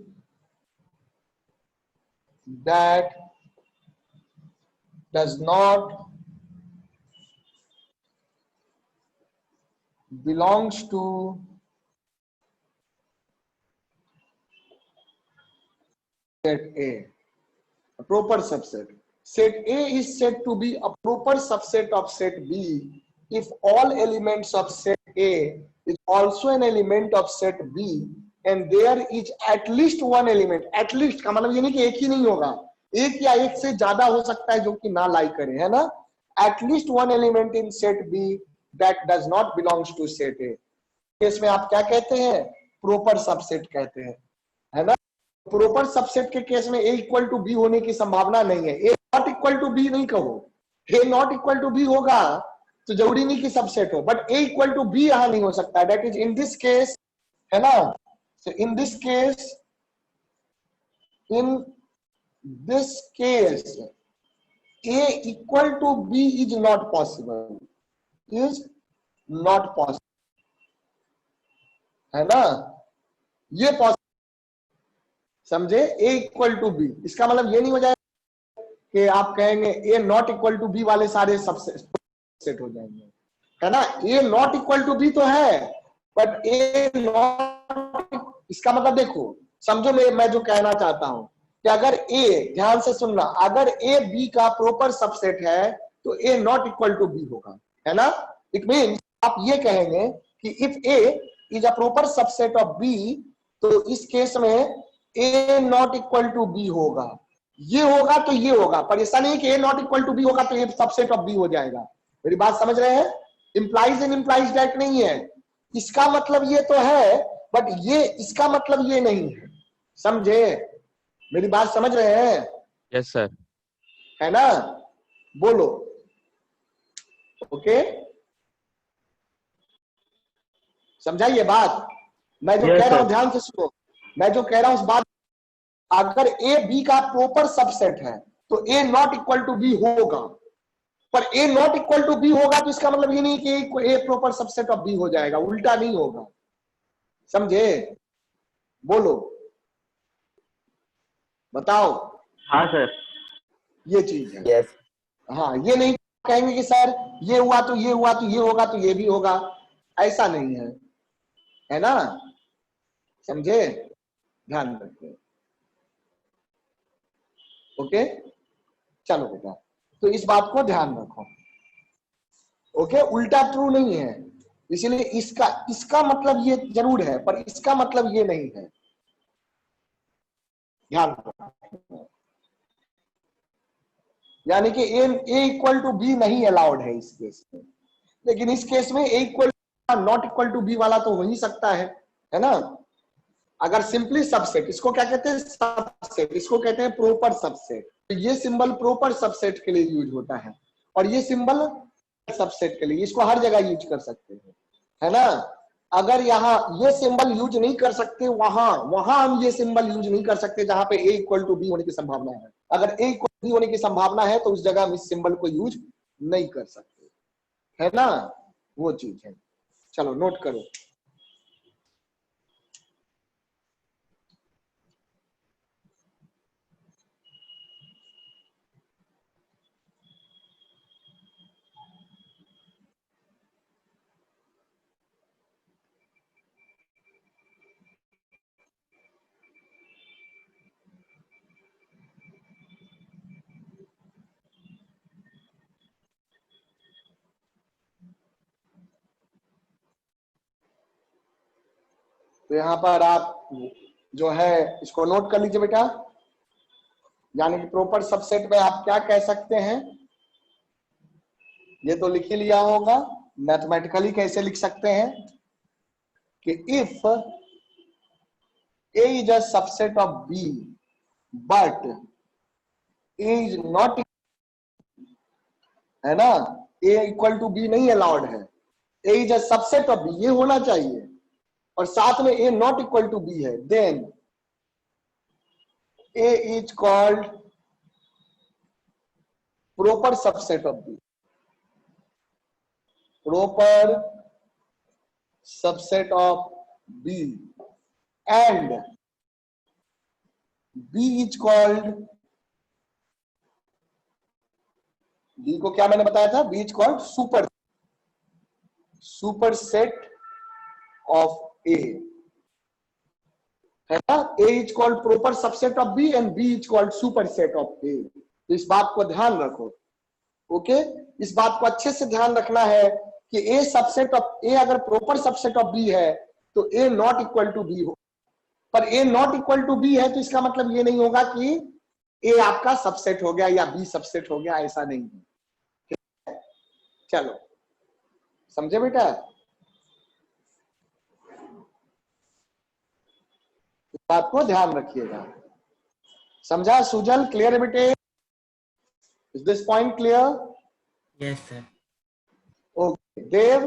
that does not belongs to set A, a proper subset. Set A is said to be a proper subset of set B if all elements of set A is also an element of set B and there is at least one element. At least का मतलब ये नहीं कि एक ही नहीं होगा, एक या एक से ज्यादा हो सकता है जो कि ना लाई करे, है ना? At least one element in set B that does not belongs to set A. इसमें आप क्या कहते हैं? प्रॉपर सबसेट कहते हैं, है ना? प्रॉपर सबसेट के केस में A इक्वल टू बी होने की संभावना नहीं है। A not equal to B नहीं कहो, A not equal to B होगा तो जरूरी नहीं कि सबसेट हो, but A equal to B यहां नहीं हो सकता। That is in this case, है ना? So in this case A equal to B is not possible, is not possible, है ना? ये पॉसिबल, समझे? A इक्वल टू बी, इसका मतलब ये नहीं हो जाएगा कि आप कहेंगे A not equal to B वाले सारे सबसेट हो जाएंगे, है ना? A not equal to B तो है, बट A नॉट, इसका मतलब देखो, समझो मैं जो कहना चाहता हूं कि अगर A, ध्यान से सुनना, अगर A B का प्रॉपर सबसेट है तो A not equal to B होगा, है ना? इट मींस आप ये कहेंगे कि if A is a proper subset of B, तो इस केस में A not equal to B होगा, ये होगा तो ये होगा, पर ऐसा नहीं कि A not equal to B होगा तो ये सबसेट ऑफ B हो जाएगा। मेरी बात समझ रहे हैं? इंप्लाइज एंड इंप्लाइज दैट नहीं है, इसका मतलब ये तो है बट ये इसका मतलब ये नहीं है, समझे? मेरी बात समझ रहे हैं? Yes sir. है ना? बोलो ओके, समझाइए बात। मैं जो कह रहा हूं ध्यान से सुनो, मैं जो कह रहा हूं उस बात, अगर A B का प्रॉपर सबसेट है तो A not equal to B होगा, पर A not equal to B होगा तो इसका मतलब ये नहीं कि A proper subset of B हो जाएगा, उल्टा नहीं होगा, समझे? बोलो, बताओ। हाँ सर। ये चीज है। यस। हाँ, ये नहीं कहेंगे कि सर ये हुआ तो ये हुआ तो ये होगा तो ये भी होगा, ऐसा नहीं है, है ना? समझे, ध्यान रखिए। ओके, चलो बेटा, तो इस बात को ध्यान रखो। ओके, उल्टा ट्रू नहीं है, इसीलिए इसका मतलब ये जरूर है पर इसका मतलब ये नहीं है, ध्यान रखो। यानी कि ए इक्वल टू बी नहीं अलाउड है इस केस में, लेकिन इस केस में A equal not equal to B वाला तो हो ही सकता है ना। अगर सिंपली सबसेट, इसको क्या कहते हैं, सबसेट, इसको कहते हैं प्रॉपर सबसेट। तो ये सिंबल प्रॉपर सबसेट के लिए यूज होता है और ये सिंबल सबसेट के लिए, इसको हर जगह यूज कर सकते हैं, है ना। अगर यहाँ ये सिंबल यूज नहीं कर सकते, वहां हम ये सिंबल यूज नहीं कर सकते जहां पे ए इक्वल टू बी होने की संभावना है। अगर ए इक्वल टू बी होने की संभावना है तो उस जगह हम इस सिंबल को यूज नहीं कर सकते, है ना, वो चीज है। चलो नोट करो। तो यहां पर आप जो है इसको नोट कर लीजिए बेटा, यानी कि प्रॉपर सबसेट में आप क्या कह सकते हैं, ये तो लिख ही लिया होगा। मैथमेटिकली कैसे लिख सकते हैं कि if A is a subset of B but A is not, है ना, ए इक्वल टू बी नहीं अलाउड है, A is a subset of B ये होना चाहिए और साथ में A not equal to B है, then A is called proper subset of B, proper subset of B and B is called, B को क्या मैंने बताया था, B is called superset of A, है ना। A is called proper subset of B and B is called superset of A। तो इस बात को ध्यान रखो। ओके, इस बात को अच्छे से ध्यान रखना है कि ए सबसेट ऑफ ए अगर प्रॉपर सबसेट ऑफ बी है तो ए नॉट इक्वल टू बी हो, पर ए नॉट इक्वल टू बी है तो इसका मतलब ये नहीं होगा कि ए आपका सबसेट हो गया या बी सबसेट हो गया, ऐसा नहीं है, ठीक है? चलो समझे बेटा, इस बात को ध्यान रखिएगा। समझा सुजल, क्लियर बेटे? Is this point clear? Yes sir. Okay Dev?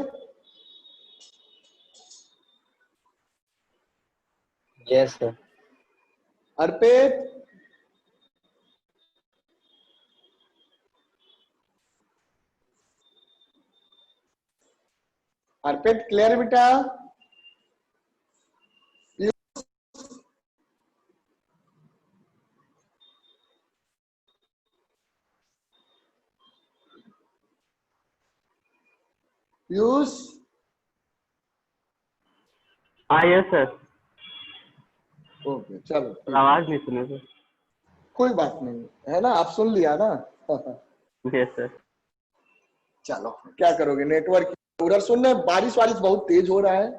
Yes sir. Arpit? Arpit clear बेटा? पीयूष? हाँ यस सर। ओके चलो, आवाज नहीं सुने सर। कोई बात नहीं, है ना, आप सुन लिया ना। Yes sir. चलो क्या करोगे, नेटवर्क उधर सुनने, बारिश वारिश बहुत तेज हो रहा है,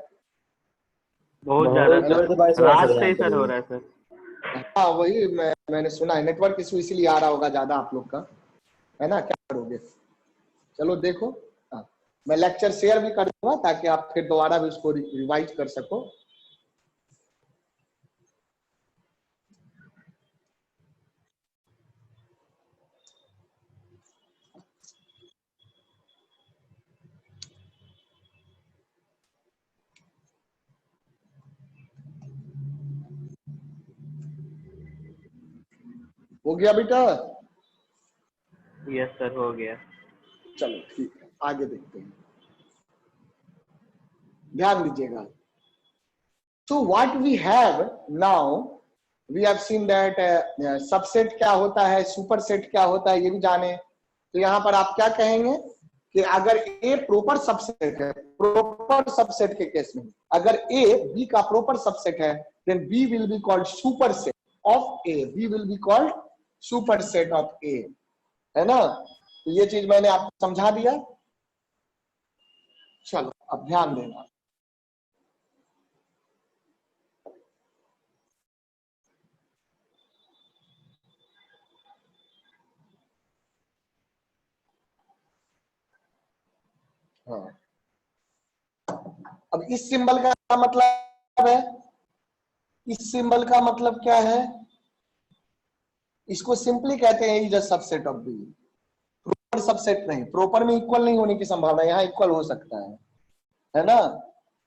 बहुत ज्यादा जोर से बारिश सर, हो रहा है रात सर से ही यहाँ पे। सर हो रहा है सर। हाँ वही मैंने सुना है, नेटवर्क इशू इसीलिए आ रहा होगा ज्यादा आप लोग का, है ना। क्या करोगे, चलो देखो, हाँ मैं लेक्चर शेयर भी कर दूंगा ताकि आप फिर दोबारा भी उसको रिवाइज कर सको। हो गया बेटा? यस सर हो गया। चलो ठीक है, आगे देखते हैं, ध्यान दीजिएगा। So what we have now, we have seen that subset क्या होता है, सुपरसेट क्या होता है, ये भी जाने। तो यहाँ पर आप क्या कहेंगे कि अगर ए प्रॉपर सबसेट है, प्रॉपर सबसेट के केस में अगर ए बी का प्रॉपर सबसेट है then B will be called superset of A. B will be called superset of A. है ना? तो ये चीज मैंने आपको समझा दिया. चलो अब ध्यान देना. हाँ. अब इस सिंबल का क्या मतलब है? इस सिंबल का मतलब क्या है? इसको सिंपली कहते हैं is a subset of B. Proper subset नहीं, प्रॉपर में इक्वल नहीं होने की संभावना, यहां इक्वल हो सकता है ना?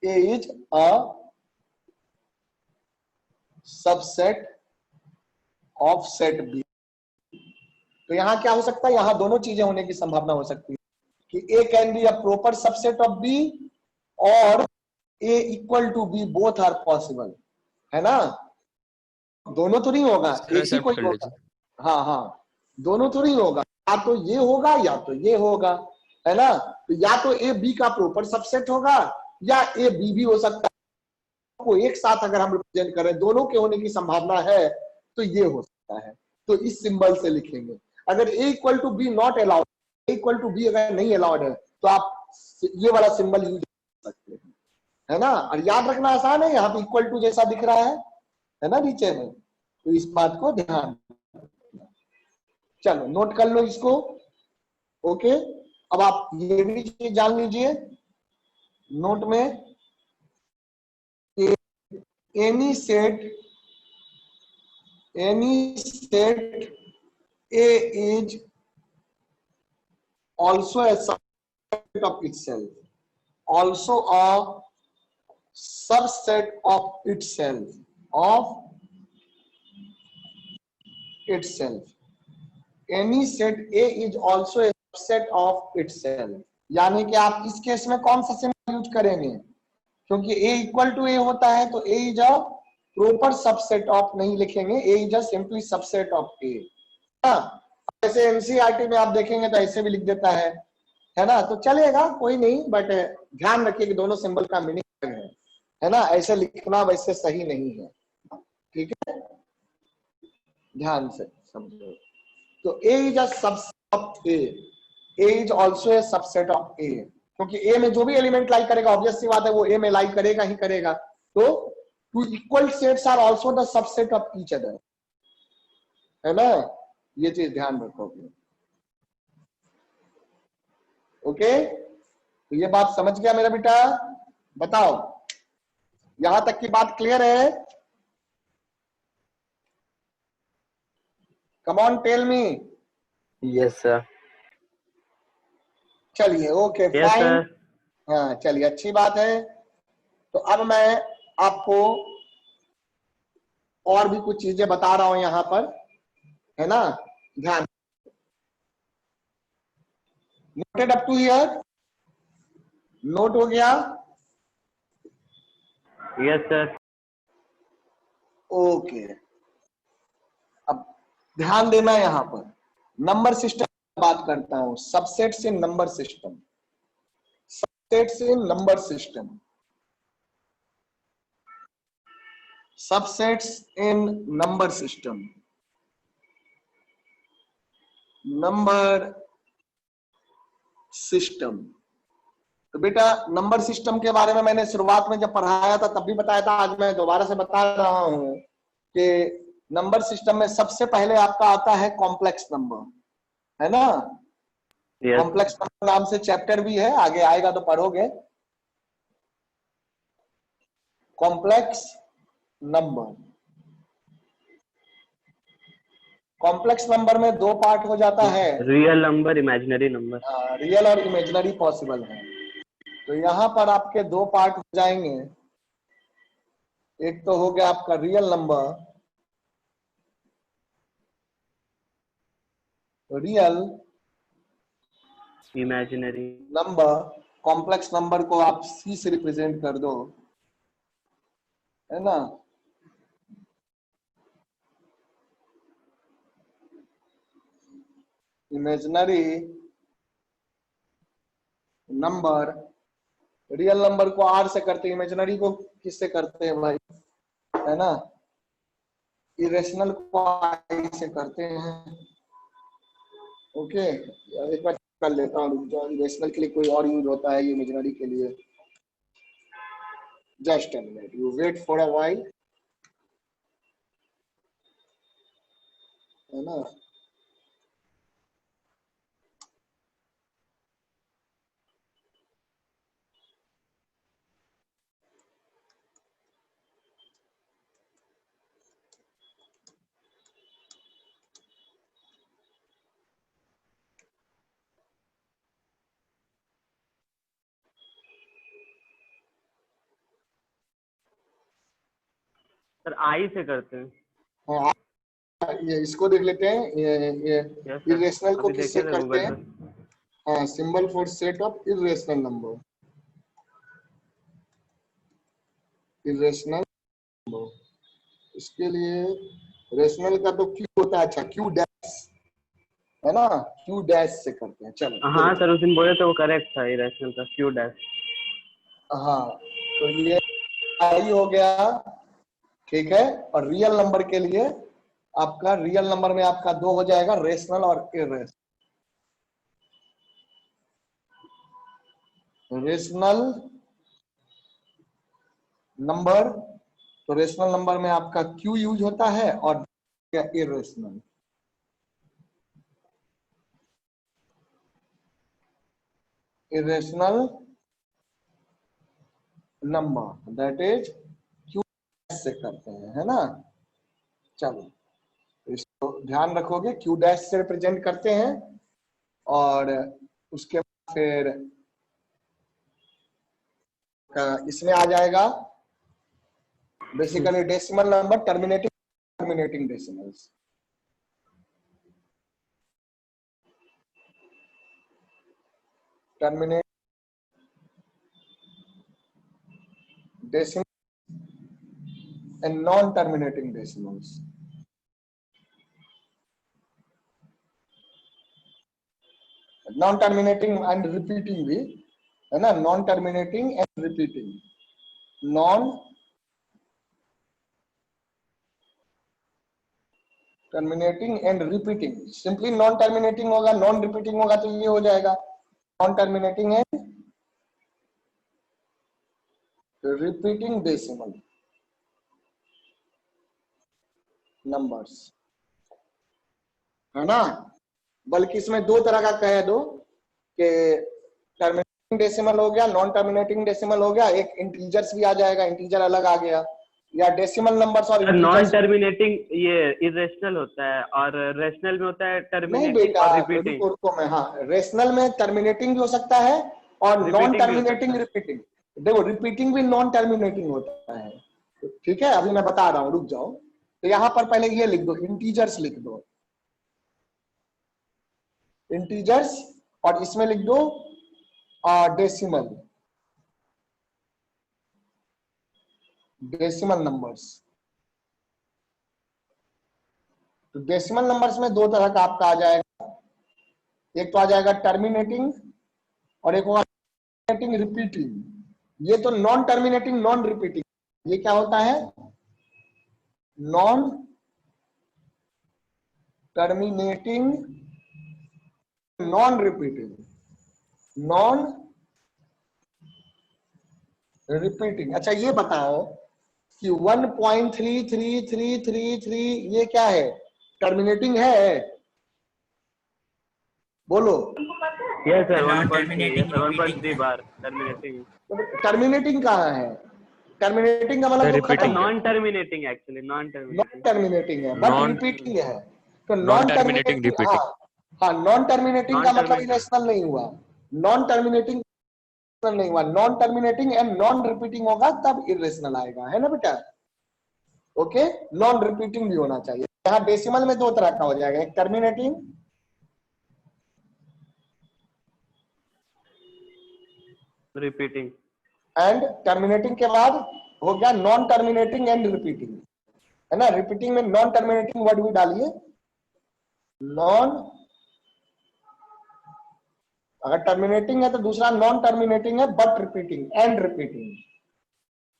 A is a subset of set B. तो यहां क्या हो सकता है? यहां दोनों चीजें होने की संभावना हो सकती है कि A can be a proper subset of B और A equal to B, both are possible. है ना? दोनों तो नहीं होगा, एक ही कोई होगा. हाँ हाँ, दोनों तो नहीं होगा, या तो ये होगा या तो ये होगा. है ना? तो या तो ए बी का प्रॉपर सबसेट होगा या ए बी भी हो सकता है. को एक साथ अगर हम रिप्रेजेंट करें, दोनों के होने की संभावना है, तो ये हो सकता है. तो इस सिंबल से लिखेंगे. अगर A equal to B not allowed, A equal to B अगर नहीं अलाउड है, तो आप ये वाला सिंबल यूज कर सकते हैं. है ना? और याद रखना आसान है, यहाँ पे इक्वल टू जैसा दिख रहा है ना नीचे में. तो इस बात को ध्यान. चलो नोट कर लो इसको. ओके, अब आप ये भी चीज जान लीजिए नोट में, any set A is also a subset of itself, also a subset of itself, any set A is also a subset of itself. यानी कि आप इस केस में कौन सा सिंबल यूज करेंगे? क्योंकि A इक्वल टू A होता है तो A is a proper subset of नहीं लिखेंगे, A is a simply subset of A. ऐसे एनसीईआरटी में आप देखेंगे तो ऐसे भी लिख देता है ना? तो चलेगा, कोई नहीं, बट ध्यान रखिए कि दोनों सिंबल का मीनिंग है ना? ऐसे लिखना वैसे सही नहीं है. ठीक है, ध्यान से समझो. तो A is a subset of A, A is also a subset of A. क्योंकि A में जो भी एलिमेंट लाई करेगा, ऑब्वियस सी बात है, वो A में लाई करेगा ही करेगा. तो two equal sets are also the subset of each other. है ना? ये चीज ध्यान रखोगे. ओके, तो ये बात समझ गया मेरा बेटा? बताओ, यहां तक की बात क्लियर है? Come on tell me. Yes sir. चलिए ओके यस फाइन. सर. हाँ चलिए, अच्छी बात है. तो अब मैं आपको और भी कुछ चीजें बता रहा हूं यहां पर. है ना? ध्यान. Noted up to here? Note हो गया? Yes sir. ओके, अब ध्यान देना यहां पर. नंबर सिस्टम की बात करता हूं. सबसेट्स इन नंबर सिस्टम. सबसेट्स इन नंबर सिस्टम. सबसेट्स इन नंबर सिस्टम. Number system. तो बेटा नंबर सिस्टम के बारे में मैंने शुरुआत में जब पढ़ाया था तब भी बताया था, आज मैं दोबारा से बता रहा हूं कि नंबर सिस्टम में सबसे पहले आपका आता है कॉम्प्लेक्स नंबर. है ना? यस. कॉम्प्लेक्स नंबर नाम से चैप्टर भी है, आगे आएगा तो पढ़ोगे. Complex number. कॉम्प्लेक्स नंबर में दो पार्ट हो जाता है, real number, imaginary number. Real और इमेजिनरी पॉसिबल है. तो यहां पर आपके दो पार्ट हो जाएंगे. एक तो हो गया आपका real number, real imaginary. Number. Complex number को आप सी से रिप्रेजेंट कर दो. है ना? Imaginary number. रियल नंबर को आर से करते हैं, इमेजिनरी को किससे करते हैं भाई? है ना। इरेशनल को आई से करते हैं। ओके, एक बार कर लेता हूँ जो इरेशनल के लिए कोई और यूज होता है, ये इमेजिनरी के लिए। Just a minute, you wait for a while, है ना। सर आई से करते हैं। हाँ, ये इसको देख लेते हैं। ये यस सर, इरेशनल को अभी किससे देखे थे करते गूगल हैं? पे। हाँ, symbol for set of irrational number. Irrational number, इसके लिए रेशनल का तो क्यू होता है। अच्छा, क्यू डैश, है ना, क्यू डैश से करते हैं। चलो ये हाँ देखो। सर, उस दिन बोले तो वो करेक्ट था, इरेशनल का क्यू डैश। हाँ, तो ये आई हो गया, ठीक है। और रियल नंबर के लिए आपका, रियल नंबर में आपका दो हो जाएगा, रेशनल और इरेशनल। रेशनल नंबर, तो रेशनल नंबर में आपका क्यू यूज होता है, और irrational. Irrational number that is Q से करते हैं, है ना। चलो इसको ध्यान रखोगे, क्यू डैश से रिप्रेजेंट करते हैं। और उसके बाद फिर इसमें आ जाएगा basically decimal number, terminating decimals. Terminate decimal and non terminating decimals. Non terminating and repeating भी, है ना। Non terminating and repeating, non terminating and repeating. Simply non terminating होगा, नॉन रिपीटिंग होगा, तो ये हो जाएगा non terminating and repeating decimal numbers, है ना। बल्कि इसमें दो तरह का कह दो कि टर्मिनेटिंग डेसिमल हो गया, नॉन टर्मिनेटिंग डेसिमल हो गया, एक इंटीजर्स भी आ जाएगा, इंटीजर अलग आ गया, या डेसिमल नंबर्स और नॉन इंटीजर्स। टर्मिनेटिंग ये इरेशनल होता है, और रेशनल में होता है नहीं टर्मिनेटिंग बेटा, और रिपीटिंग। रुको मैं, हाँ, रेशनल में टर्मिनेटिंग भी हो सकता है और नॉन रिपीटिंग भी हो सकता टर्मिनेटिंग है। रिपीटिंग। देखो, रिपीटिंग भी नॉन टर्मिनेटिंग होता है, ठीक है। अभी मैं बता रहा हूँ, रुक जाओ। तो यहाँ पर पहले ये लिख दो, इंटीजर्स लिख दो, इंटीजर्स, और इसमें लिख दो डेसिमल, डेसिमल नंबर्स। तो डेसिमल नंबर्स में दो तरह का आपका आ जाएगा, एक तो आ जाएगा टर्मिनेटिंग और एक होगा टर्मिनेटिंग रिपीटिंग। ये तो नॉन टर्मिनेटिंग नॉन रिपीटिंग, ये क्या होता है? Non terminating non repeating, non repeating. अच्छा ये बताओ कि 1.3333 ये क्या है? टर्मिनेटिंग है? बोलो। Yes sir, non 1.3, terminating yes sir, repeating 1.3 है। बार टर्मिनेटिंग। टर्मिनेटिंग कहाँ है? टर्मिनेटिंग का मतलब सर जो रिपीटिंग खत्म, non terminating, actually non non terminating. Terminating है बट नॉन रिपीटिंग है। तो नॉन नॉन टर्मिनेटिंग टर्मिनेटिंग, हाँ रिपीटिंग। हाँ, नॉन टर्मिनेटिंग नॉन का मतलब टर्मिनेटिंग। इरेशनल नहीं हुआ, नॉन टर्मिनेटिंग नहीं हुआ, non terminating and non repeating होगा तब इरेशनल आएगा, है ना बेटा। ओके, नॉन रिपीटिंग भी होना चाहिए। यहाँ डेसिमल में दो तरह का हो जाएगा, एक टर्मिनेटिंग, रिपीटिंग। एंड टर्मिनेटिंग के बाद हो गया नॉन टर्मिनेटिंग एंड रिपीटिंग, है ना। रिपीटिंग में नॉन टर्मिनेटिंग वर्ड भी डालिए, नॉन, अगर टर्मिनेटिंग है तो दूसरा नॉन टर्मिनेटिंग है but repeating, and repeating,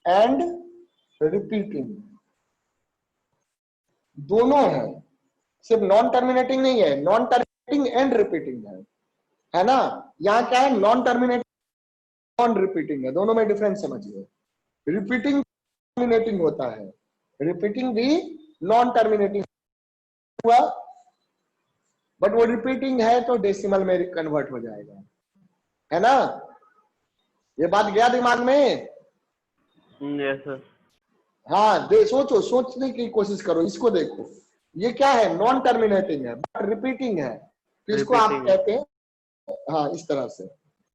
and repeating, दोनों है, सिर्फ नॉन टर्मिनेटिंग नहीं है, नॉन टर्मिनेटिंग एंड रिपीटिंग है ना। यहाँ क्या है, नॉन टर्मिनेटिंग नॉन रिपीटिंग है, दोनों में डिफरेंस समझिए। रिपीटिंग टर्मिनेटिंग होता है, रिपीटिंग भी नॉन टर्मिनेटिंग हुआ, बट वो रिपीटिंग है तो डेसिमल में कन्वर्ट हो जाएगा, है ना। ये बात गया दिमाग में? Yes sir. हाँ सोचो, सोचने की कोशिश करो, इसको देखो, ये क्या है, नॉन टर्मिनेटिंग है बट रिपीटिंग है, तो इसको आप Repeating. कहते हैं, हाँ इस तरह से।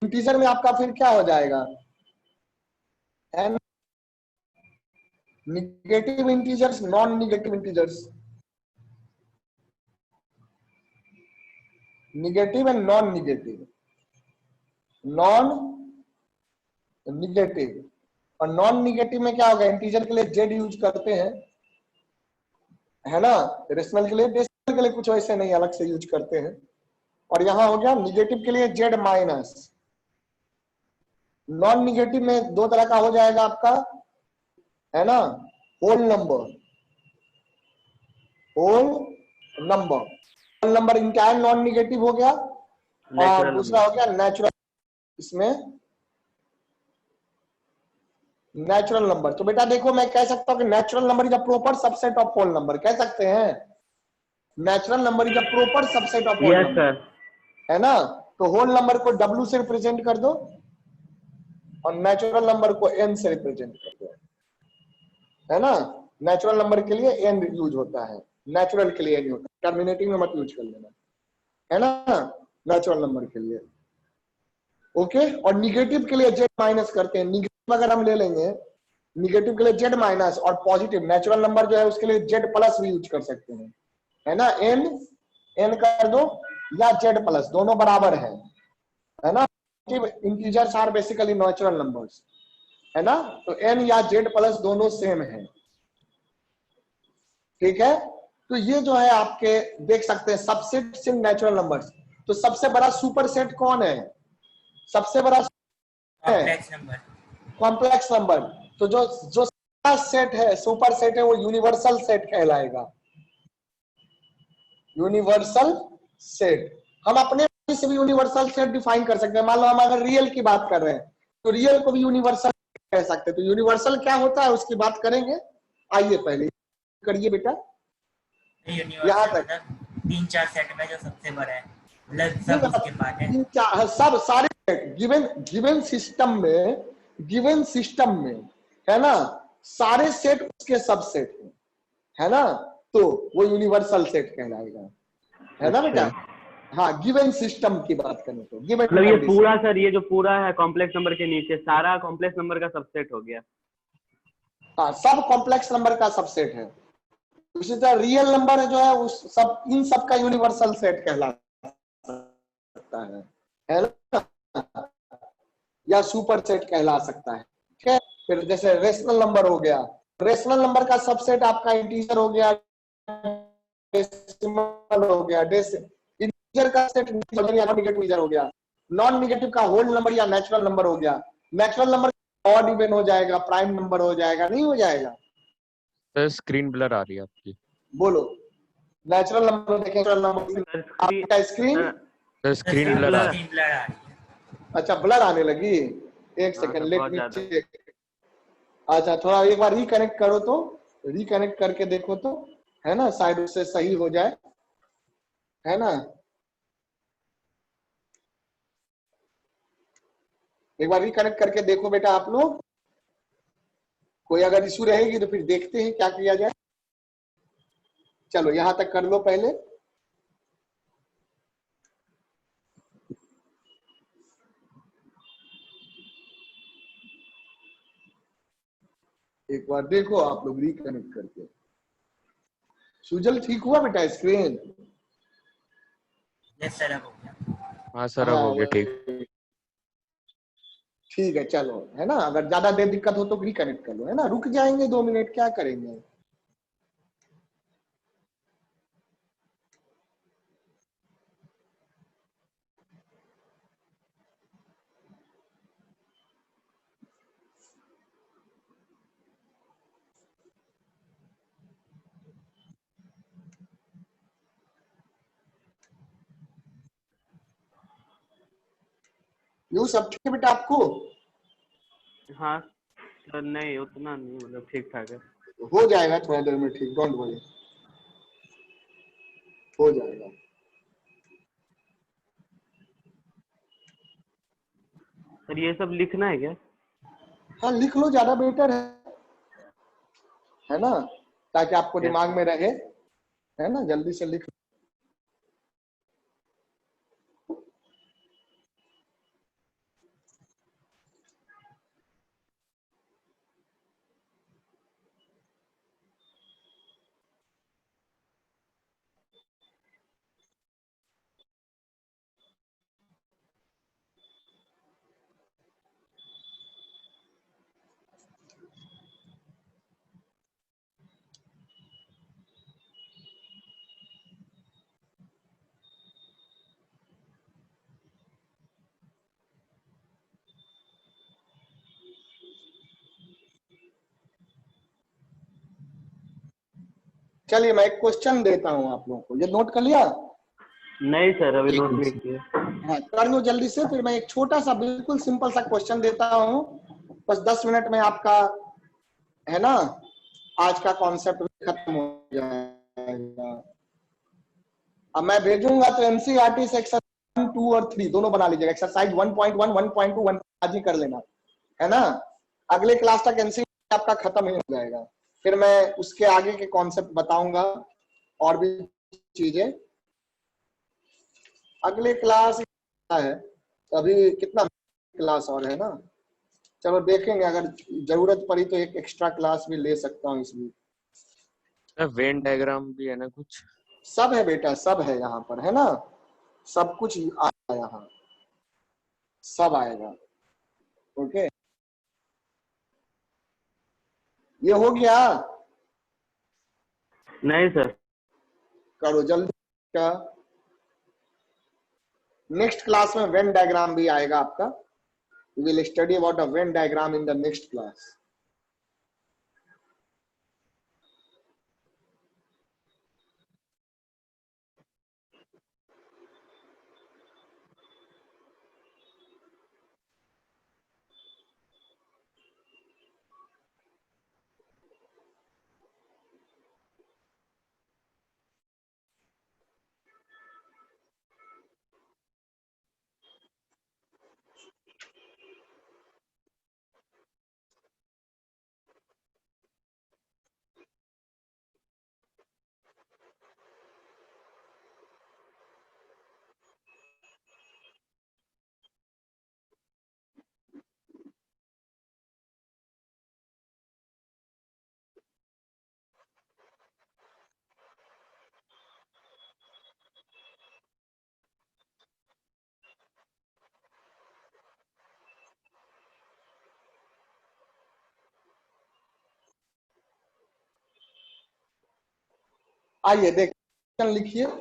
इंटीजर में आपका फिर क्या हो जाएगा, an negative integers, non negative integers, negative and non negative, non negative. और नॉन निगेटिव में क्या होगा, इंटीजर के लिए जेड यूज करते हैं, है ना, रेशनल के लिए, डेसिमल के लिए कुछ वैसे नहीं, अलग से यूज करते हैं। और यहां हो गया निगेटिव के लिए जेड माइनस। नॉन निगेटिव में दो तरह का हो जाएगा आपका, है ना, whole number, whole number, whole number entire non negative हो गया, और Natural दूसरा हो गया नेचुरल, इसमें नेचुरल नंबर। तो बेटा देखो, मैं कह सकता हूं कि natural number is a proper subset of whole number, कह सकते हैं natural number is a proper subset of whole yes number, sir. है ना। तो होल नंबर को W से रिप्रेजेंट कर दो और नेचुरल नंबर को N से रिप्रेजेंट कर दो, है ना। नेचुरल नंबर के लिए N यूज होता है, नेचुरल के लिए नहीं होता, टर्मिनेटिंग में मत यूज कर लेना, है ना, नेचुरल नंबर के लिए। ओके, और निगेटिव के लिए जेड माइनस करते हैं, निगेटिव अगर हम ले लेंगे, निगेटिव के लिए जेड माइनस, और पॉजिटिव नेचुरल नंबर जो है उसके लिए जेड प्लस भी यूज कर सकते हैं, है ना। एन कर दो या जेड प्लस, दोनों बराबर है ना। Integers are basically natural numbers, है ना, तो एन या जेड प्लस दोनों सेम है, ठीक है। तो ये जो है आपके देख सकते हैं सबसेट इन नेचुरल नंबर्स। तो सबसे बड़ा सुपर सेट कौन है, सबसे बड़ा कॉम्प्लेक्स नंबर। Complex number. तो जो जो सेट है, सुपर सेट है, वो यूनिवर्सल सेट कहलाएगा, यूनिवर्सल सेट। हम अपने से भी यूनिवर्सल सेट डिफाइन कर सकते हैं, मान लो हम अगर रियल की बात कर रहे हैं तो रियल को भी यूनिवर्सल कह सकते हैं। तो यूनिवर्सल क्या होता है उसकी बात करेंगे, आइए पहले करिए बेटा। यहाँ यूनिवर्सल तक मतलब 3-4 सेट में जो सबसे बड़ा है, मतलब नहीं, सब उसके पार्ट है। सब सारे सेट गिवन गिवन सिस्टम में, गिवन सिस्टम में, है ना, सारे सेट उसके सबसेट है ना, तो वो यूनिवर्सल सेट कहलाएगा, है ना बेटा। अच्छा, हाँ, गिवन सिस्टम की बात करें तो गिवन मतलब ये कंडीशन, पूरा सर, ये जो पूरा है कॉम्प्लेक्स नंबर के नीचे सारा कॉम्प्लेक्स नंबर का सबसेट हो गया। हाँ सब कॉम्प्लेक्स नंबर का सबसेट है। उसी तरह रियल नंबर जो है उस सब, इन सब का यूनिवर्सल सेट कहला सकता है ना, या सुपर सेट कहला सकता है, ठीक है। फिर जैसे रेशनल नंबर हो गया, रेशनल नंबर का सबसेट आपका इंटीजर हो गया, डेसिमल हो गया, इंटीजर का सेट इंटीजर हो गया, नॉन निगेटिव का होल नंबर या नेचुरल नंबर हो गया, नेचुरल नंबर ऑड इवन हो जाएगा, प्राइम नंबर हो जाएगा, नहीं हो जाएगा। सर स्क्रीन ब्लर आ रही है आपकी। बोलो, नेचुरल नंबर देखें, नेचुरल नंबर सर आपका स्क्रीन, सर स्क्रीन ब्लर आ रही स्क्रीन ब्लर आ रही है। अच्छा ब्लर आने लगी, एक हाँ सेकंड सर, लेट बहुत मी ज्यादा। चेक। अच्छा थोड़ा एक बार रिकनेक्ट करो, तो रिकनेक्ट करके देखो तो, है ना, शायद उससे सही हो जाए, है ना। एक बार रिकनेक्ट करके देखो बेटा आप लोग, कोई अगर इशू रहेगी तो फिर देखते हैं क्या किया जाए। चलो यहां तक कर लो पहले, एक बार देखो आप लोग रिकनेक्ट करके। सुजल ठीक हुआ बेटा स्क्रीन? यस सर, अब हो गया। हाँ सर अब हाँ हो गया ठीक। ठीक है, चलो, है ना, अगर ज्यादा देर दिक्कत हो तो रिकनेक्ट कर लो, है ना, रुक जाएंगे 2 मिनट, क्या करेंगे। यू सब ठीक है बेटा आपको? हाँ सर, नहीं उतना नहीं, मतलब ठीक ठाक है। हो जाएगा थोड़ा देर में ठीक, डोंट वरी, हो जाएगा। सर ये सब लिखना है क्या? हाँ लिख लो, ज्यादा बेटर है ना, ताकि आपको Yes, दिमाग sir. में रहे, है ना, जल्दी से लिख। चलिए मैं एक क्वेश्चन देता हूं आप लोगों को, ये नोट कर लिया? नहीं सर, अभी एक नोट नहीं मिनट। किया। हाँ कर लो जल्दी से, फिर मैं एक छोटा सा बिल्कुल सिंपल सा क्वेश्चन देता हूं, बस 10 मिनट में आपका, है ना, आज का कॉन्सेप्ट खत्म हो जाएगा। अब मैं भेजूंगा तो एनसीईआरटी सेक्शन 1, 2 और 3 दोनों बना लीजिएगा। एक्सरसाइज 1.1, 1.2, 1 आज ही कर लेना, है ना। अगले क्लास तक एनसीईआरटी आपका खत्म ही हो जाएगा, फिर मैं उसके आगे के कॉन्सेप्ट बताऊंगा और भी चीजें। अगले क्लास है, अभी कितना क्लास और है ना, चलो देखेंगे, अगर जरूरत पड़ी तो एक एक्स्ट्रा क्लास भी ले सकता हूँ इसमें। वेन डायग्राम भी है ना कुछ? सब है बेटा, सब है यहाँ पर, है ना, सब कुछ आएगा यहाँ, सब आएगा। ओके, ये हो गया? नहीं सर। करो जल्दी का। नेक्स्ट क्लास में वेन डायग्राम भी आएगा आपका, we will study about a Venn diagram in the next class. आइए देख लिखिए। है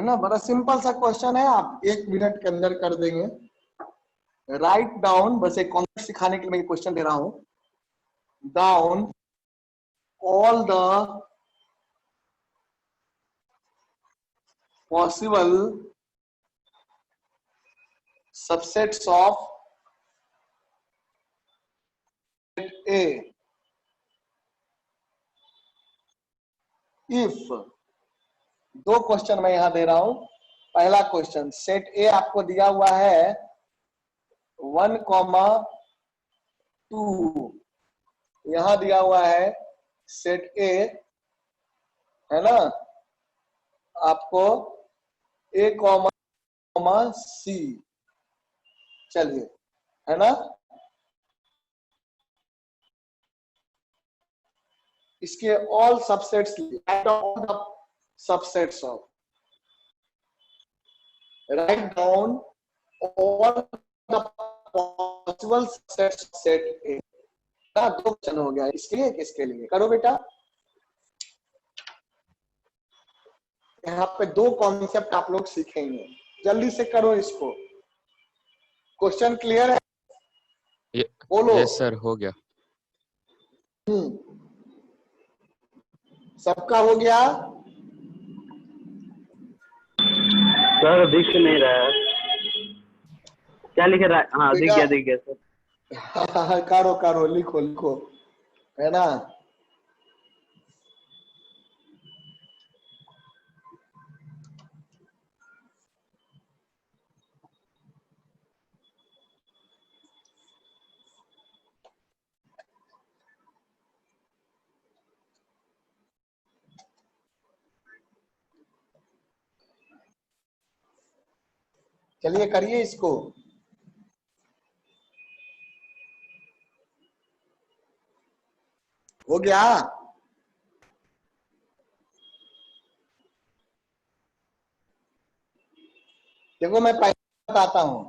ना, बड़ा सिंपल सा क्वेश्चन है, आप 1 मिनट के अंदर कर देंगे। राइट डाउन, बस एक कॉन्सेप्ट सिखाने के लिए मैं क्वेश्चन दे रहा हूं। Down all the possible subsets of A if, दो क्वेश्चन मैं यहां दे रहा हूं। पहला क्वेश्चन, सेट ए आपको दिया हुआ है 1,2, यहां दिया हुआ है सेट ए, है ना, आपको A, C, चलिए, है ना, इसके all subsets, all the subsets of, write down all the possible subsets set ए। दो क्वेश्चन हो गया, इसके लिए किसके लिए, करो बेटा। यहाँ पे दो कॉन्सेप्ट आप लोग सीखेंगे, जल्दी से करो इसको। क्वेश्चन क्लियर है? ये बोलो। यस सर, हो गया। सबका हो गया? सर दिख नहीं रहा है, क्या लिख रहा है? हाँ दिख गया, दिख गया सर। करो करो, लिखो लिखो, है ना। चलिए करिए इसको। हो गया? देखो मैं पहले बताता हूं,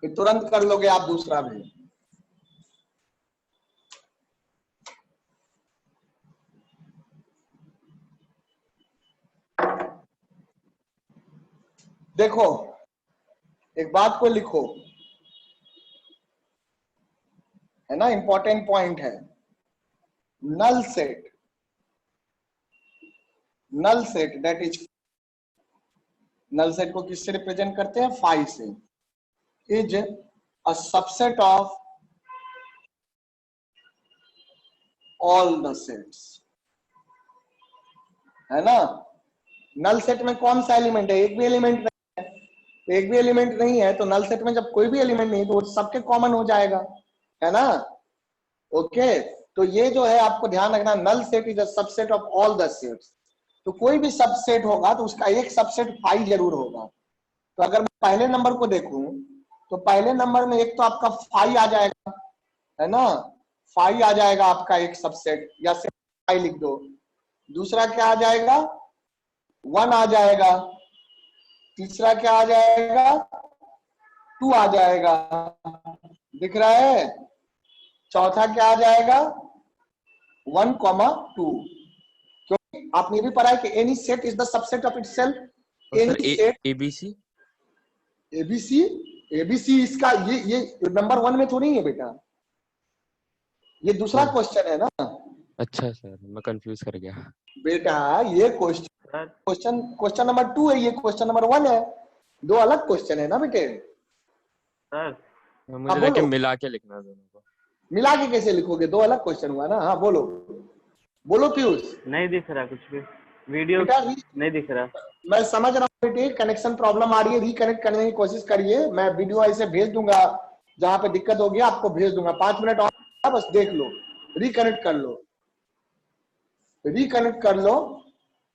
कि तुरंत कर लोगे आप दूसरा भी। देखो एक बात को लिखो, है ना, इंपॉर्टेंट पॉइंट है। Null set, null set that is, null set को किससे रिप्रेजेंट करते हैं? फाइव से। Is a subset of all the sets, है ना। नल सेट में कौन सा एलिमेंट है? एक भी एलिमेंट नहीं है। एक भी एलिमेंट नहीं है तो नल सेट में जब कोई भी एलिमेंट नहीं है तो वो सबके कॉमन हो जाएगा, है ना। ओके, तो ये जो है आपको ध्यान रखना, null set is a subset of all the sets. तो कोई भी सबसेट होगा तो उसका एक सबसेट फाई जरूर होगा। तो अगर मैं पहले नंबर को देखूं तो पहले नंबर में एक तो आपका फाई आ जाएगा, है ना, फाई आ जाएगा आपका एक सबसेट, या सिर्फ फाई लिख दो। दूसरा क्या आ जाएगा? 1 आ जाएगा। तीसरा क्या आ जाएगा? 2 आ जाएगा, दिख रहा है। चौथा क्या आ जाएगा? 1,2। क्योंकि आपने भी पढ़ा है कि any set is the subset of itself. Any set ABC, ABC, ABC इसका ये नंबर 1 में थोड़ी है बेटा, ये दूसरा क्वेश्चन है ना। अच्छा सर, मैं कंफ्यूज कर गया। बेटा ये क्वेश्चन नंबर 2 है, ये क्वेश्चन नंबर 1 है, दो अलग क्वेश्चन है ना बेटे। सर मुझे लगा कि मिला के लिखना दोनों को। मिला के कैसे लिखोगे? दो अलग क्वेश्चन हुआ ना। हाँ बोलो, बोलो पीयूष। नहीं दिख रहा कुछ भी, वीडियो बेटा नहीं दिख रहा। मैं समझ रहा हूँ बेटे, कनेक्शन प्रॉब्लम आ रही है, रिकनेक्ट करने की कोशिश करिए। मैं वीडियो ऐसे भेज दूंगा, जहां पे दिक्कत होगी आपको भेज दूंगा। 5 मिनट और बस देख लो, रिकनेक्ट कर लो, रिकनेक्ट कर लो।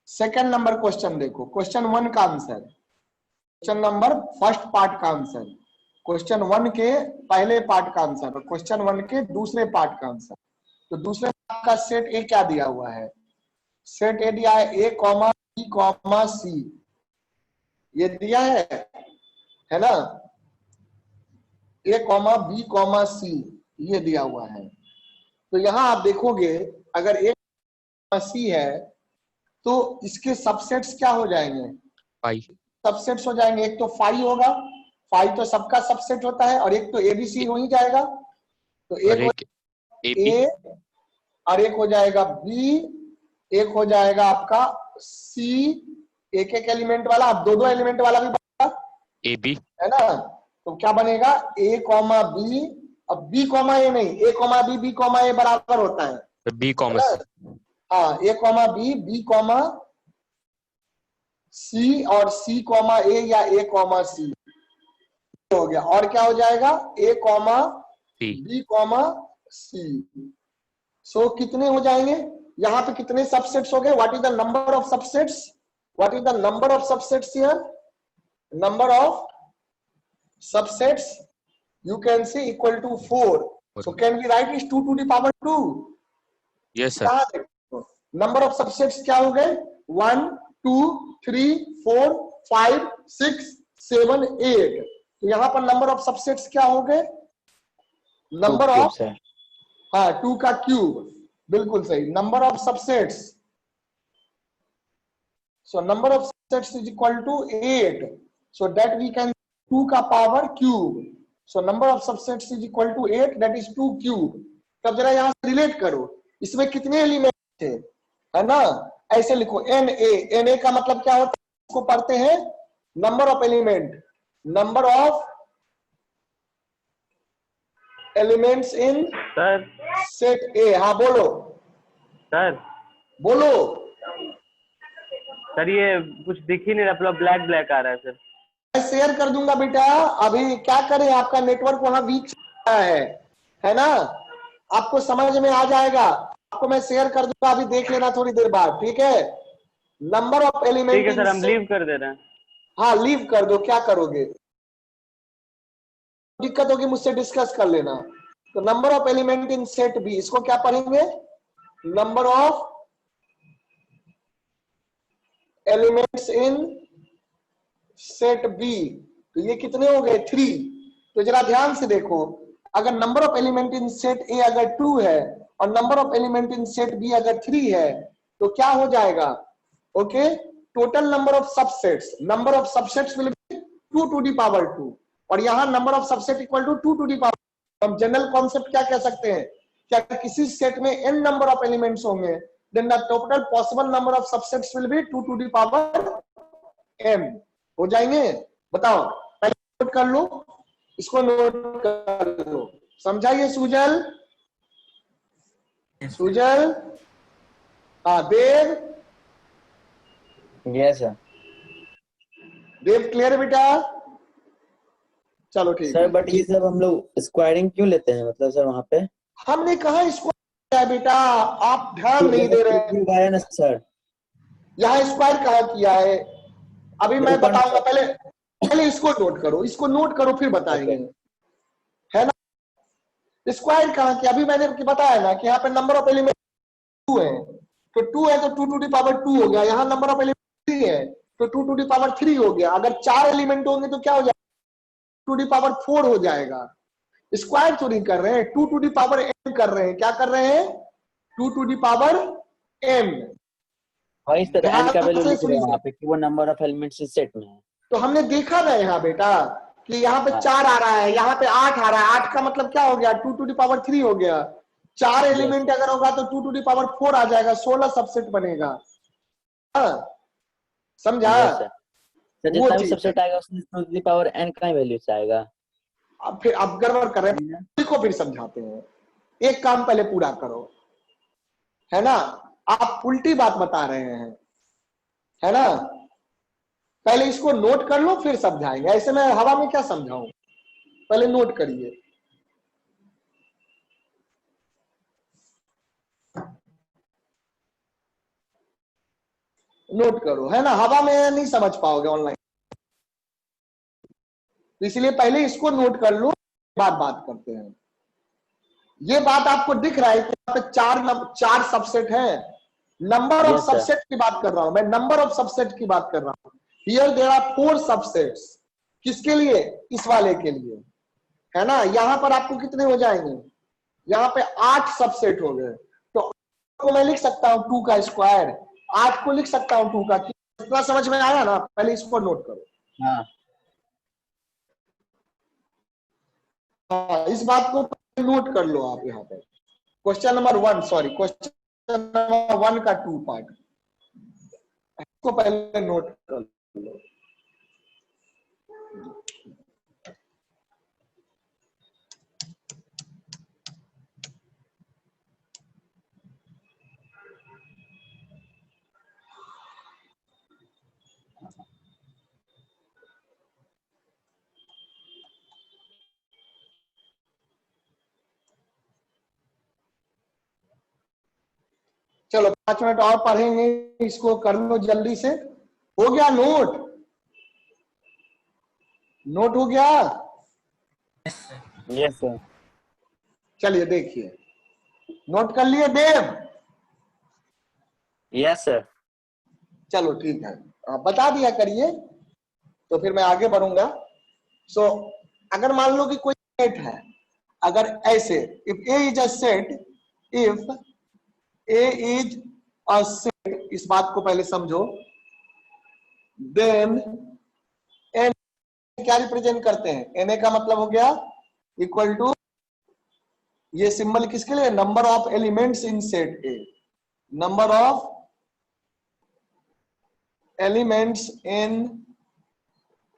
सेकंड नंबर क्वेश्चन देखो, क्वेश्चन 1 का answer, question number first part का आंसर, क्वेश्चन 1 के पहले पार्ट का आंसर और क्वेश्चन 1 के दूसरे पार्ट का आंसर। तो दूसरे पार्ट का सेट ए क्या दिया हुआ है? सेट ए दिया है ए कॉमा बी कॉमा सी, ये दिया है ना, ए कॉमा बी कॉमा सी ये दिया हुआ है। तो यहां आप देखोगे अगर ए कॉमा सी है तो इसके सबसेट्स क्या हो जाएंगे? पाई, सबसेट्स हो जाएंगे। एक तो फाई होगा, फाई तो सबका सबसेट होता है, और एक तो एबीसी हो ही जाएगा। तो एक ए और एक हो जाएगा बी, एक हो जाएगा आपका सी, एक एक एलिमेंट वाला। अब दो दो एलिमेंट वाला भी बनेगा ए बी, है ना। तो क्या बनेगा? ए कॉमा बी, अब बी कॉमा ए नहीं, ए कॉमा बी, बी कॉमा ए बराबर होता है बी कॉमा सी। हाँ, ए कॉमा बी, बी कॉमा सी और सी कॉमा ए या ए कॉमा सी हो गया। और क्या हो जाएगा? ए कॉमा बी कॉमा सी। सो कितने हो जाएंगे यहाँ पे? कितने सबसेट्स हो गए? What is the number of subsets? What is the number of subsets here? Number of subsets you can say equal to 4. So can we write is 2 to the power 2? Yes sir. Number of subsets क्या हो गए? 1 2 3 4 5 6 7 8। तो यहाँ पर number of subsets क्या हो गए? Number of, हाँ 2 का क्यूब, बिल्कुल सही। Number of subsets, so number of subsets is equal to 8. So that we can 2 का power cube. So number of subsets is equal to 8, that is 2 cube. तब जरा यहाँ से रिलेट करो, इसमें कितने एलिमेंट थे, है ना? ऐसे लिखो Na का मतलब क्या होता है, इसको पढ़ते हैं number of element, number of elements in sir set ए। हाँ बोलो सर बोलो। सर ये कुछ दिख ही नहीं रहा, पूरा ब्लैक ब्लैक आ रहा है सर। मैं शेयर कर दूंगा बेटा, अभी क्या करें, आपका नेटवर्क वहां वीक चल रहा है ना? आपको समझ में आ जाएगा, आपको मैं शेयर कर दूंगा, अभी देख लेना थोड़ी देर बाद, ठीक है? Number of element. ठीक है सर, हम लीव कर दे रहे हैं। हाँ लीव कर दो, क्या करोगे, दिक्कत होगी मुझसे डिस्कस कर लेना। तो number of element in set B, इसको क्या पढ़ेंगे, number of elements in set B. तो ये कितने हो गए, 3। तो जरा ध्यान से देखो, अगर number of element in set A अगर 2 है और number of element in set B अगर 3 है, तो क्या हो जाएगा, okay, total number of subsets, number of subsets will be 2 to the power 2, और यहाँ number of subset equal to 2 to the power. हम जनरल कॉन्सेप्ट क्या कह सकते हैं, क्या किसी सेट में n नंबर ऑफ एलिमेंट्स होंगे, then the total possible number of subsets will be 2 to the power m। हो जाएंगे, बताओ, पहले नोट कर लो, इसको नोट कर लो, समझाइए सुजल, सुजल, हाँ देव, यस सर। देव क्लियर बेटा? चलो ठीक सर है। बट ये सब हम लोग स्क्वायरिंग क्यों लेते हैं, मतलब सर वहाँ पे हमने कहा इसको बेटा, आप ध्यान नहीं दे रहे हैं, है ना सर, यहाँ स्क्वायर कहा किया है, अभी मैं ऊपर बताऊंगा, पहले इसको नोट करो, इसको नोट करो फिर बताएंगे, है ना? स्क्वायर कहाँ किया, अभी मैंने बताया ना कि यहाँ पे नंबर ऑफ एलिमेंट 2 है, तो 2 है तो 2 टू द पावर 2 हो गया, यहाँ नंबर ऑफ एलिमेंट 3 है तो 2 टू द पावर 3 हो गया, अगर 4 एलिमेंट होंगे तो क्या हो जाएगा, 2 टू द पावर 4 हो जाएगा। स्क्वायर तो नहीं कर रहे हैं, 2 टू द पावर n कर रहे हैं, क्या कर रहे हैं, 2 टू द पावर n। वही सर n का वैल्यू लिख रहे हैं सुनिए। वहाँ पे कि वो नंबर ऑफ एलिमेंट्स इस सेट में है। तो हमने देखा ना यहाँ बेटा कि यहाँ पे 4 आ रहा है, यहाँ पे 8 आ रहा है, 8 का मतलब क्या हो गया, 2 टू द पावर 3 हो गया, 4 एलिमेंट अगर होगा तो 2 टू द पावर 4 आ जाएगा, 16 सबसेट बनेगा, हाँ समझा? Yes, sir. सर वो जितना भी चीज सबसेट आएगा उसमें टू द पावर n का ही वैल्यू से आएगा। अब फिर अब गड़बड़ कर रहे हैं, देखो फिर समझाते हैं, एक काम पहले पूरा करो, है ना? आप उल्टी बात बता रहे हैं, है ना? पहले इसको नोट कर लो फिर समझाएंगे, ऐसे मैं हवा में क्या समझाऊं, पहले नोट करिए। नोट करो, है ना, हवा में नहीं समझ पाओगे ऑनलाइन, तो इसलिए पहले इसको नोट कर लो, बात करते हैं। ये बात आपको दिख रहा है कि यहाँ पे चार सबसेट हैं, number of Yes, sir. Subset की बात कर रहा हूं मैं, नंबर ऑफ सबसेट की बात कर रहा हूं। हियर देयर आर 4 सबसेट्स, किसके लिए, इस वाले के लिए, है ना? यहां पर आपको कितने हो जाएंगे, यहाँ पे 8 सबसेट हो गए, तो मैं लिख सकता हूं 2 का स्क्वायर, 8 को लिख सकता हूं 2 का। कितना समझ में आया ना? पहले इसको नोट करो, हाँ हाँ इस बात को नोट कर लो आप। यहाँ पे question number 1, sorry question number 1 का 2 पार्ट, इसको पहले नोट कर लो। चलो 5 मिनट और पढ़ेंगे, इसको कर लो जल्दी से। हो गया नोट? नोट हो गया? Yes sir. चलिए देखिए, नोट कर लिए देव? Yes sir. चलो ठीक है, बता दिया करिए तो फिर मैं आगे बढ़ूंगा। सो अगर मान लो कि कोई सेट है, अगर ऐसे, if A is a set, if A is a set, इस बात को पहले समझो, देन एन क्या रिप्रेजेंट करते हैं, एन का मतलब हो गया इक्वल टू, ये सिंबल किसके लिए, number of elements in set A, number of elements in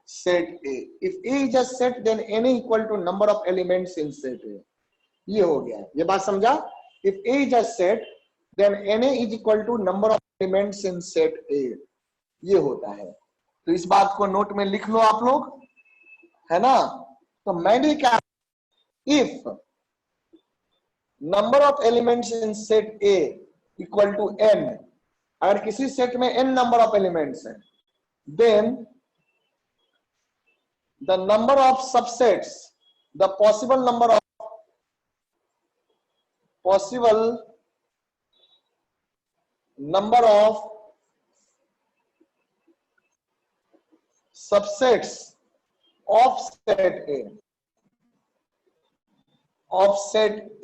set A, if A is a set then n equal to number of elements in set A, ये हो गया, ये बात समझा, if A is a set then n is equal to number of elements in set A, ये होता है। तो इस बात को नोट में लिख लो आप लोग, है ना। तो मैंने क्या, if number of elements in set A equal to n, अगर किसी सेट में एन नंबर ऑफ एलिमेंट्स हैं, then the number of subsets, the possible number of subsets of set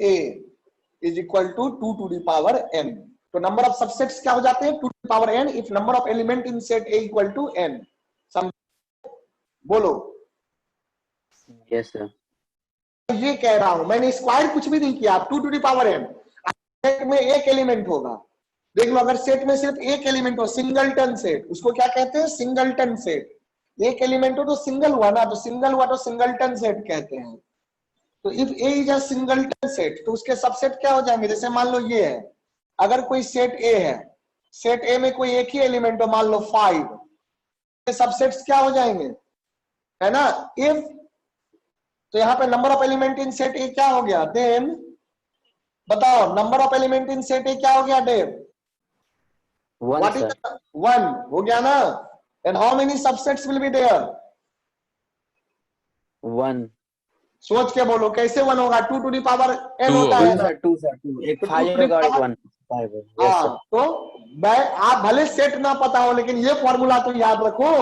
A is equal to 2 to the power n। तो number of subsets क्या हो जाते हैं, 2 to the power n if number of element in set A equal to n। बोलो। Yes sir. ये कह रहा हूं, मैंने स्क्वायर कुछ भी नहीं किया, 2 to the power n। Set में एक एलिमेंट होगा, देख लो, अगर सेट में सिर्फ एक एलिमेंट हो, सिंगलटन सेट, उसको क्या कहते हैं, सिंगलटन सेट। एक एलिमेंट हो तो सिंगल हुआ ना, तो सिंगल हुआ तो सिंगलटन सेट कहते हैं। तो if A is a singleton set, तो उसके सबसेट क्या हो जाएंगे, जैसे मान लो ये है, अगर कोई सेट ए है, सेट ए में कोई एक ही एलिमेंट हो, मान लो 5, सबसेट्स क्या हो जाएंगे, है ना, इफ, तो यहाँ पे number of element in set ए क्या हो गया, देन बताओ number of element in set ए क्या हो गया, डेव, वन सर। 1 हो गया ना। And how many subsets will be there, 1। सोच के बोलो कैसे 1 होगा, 2 to the power n 2 होता है ना। 2 सर, 2 एक तो 5 2 to the होगा और एक power- 1 5 है। यस हाँ, सर। तो मैं, आप भले सेट ना पता हो, लेकिन ये फॉर्मूला तो याद रखो।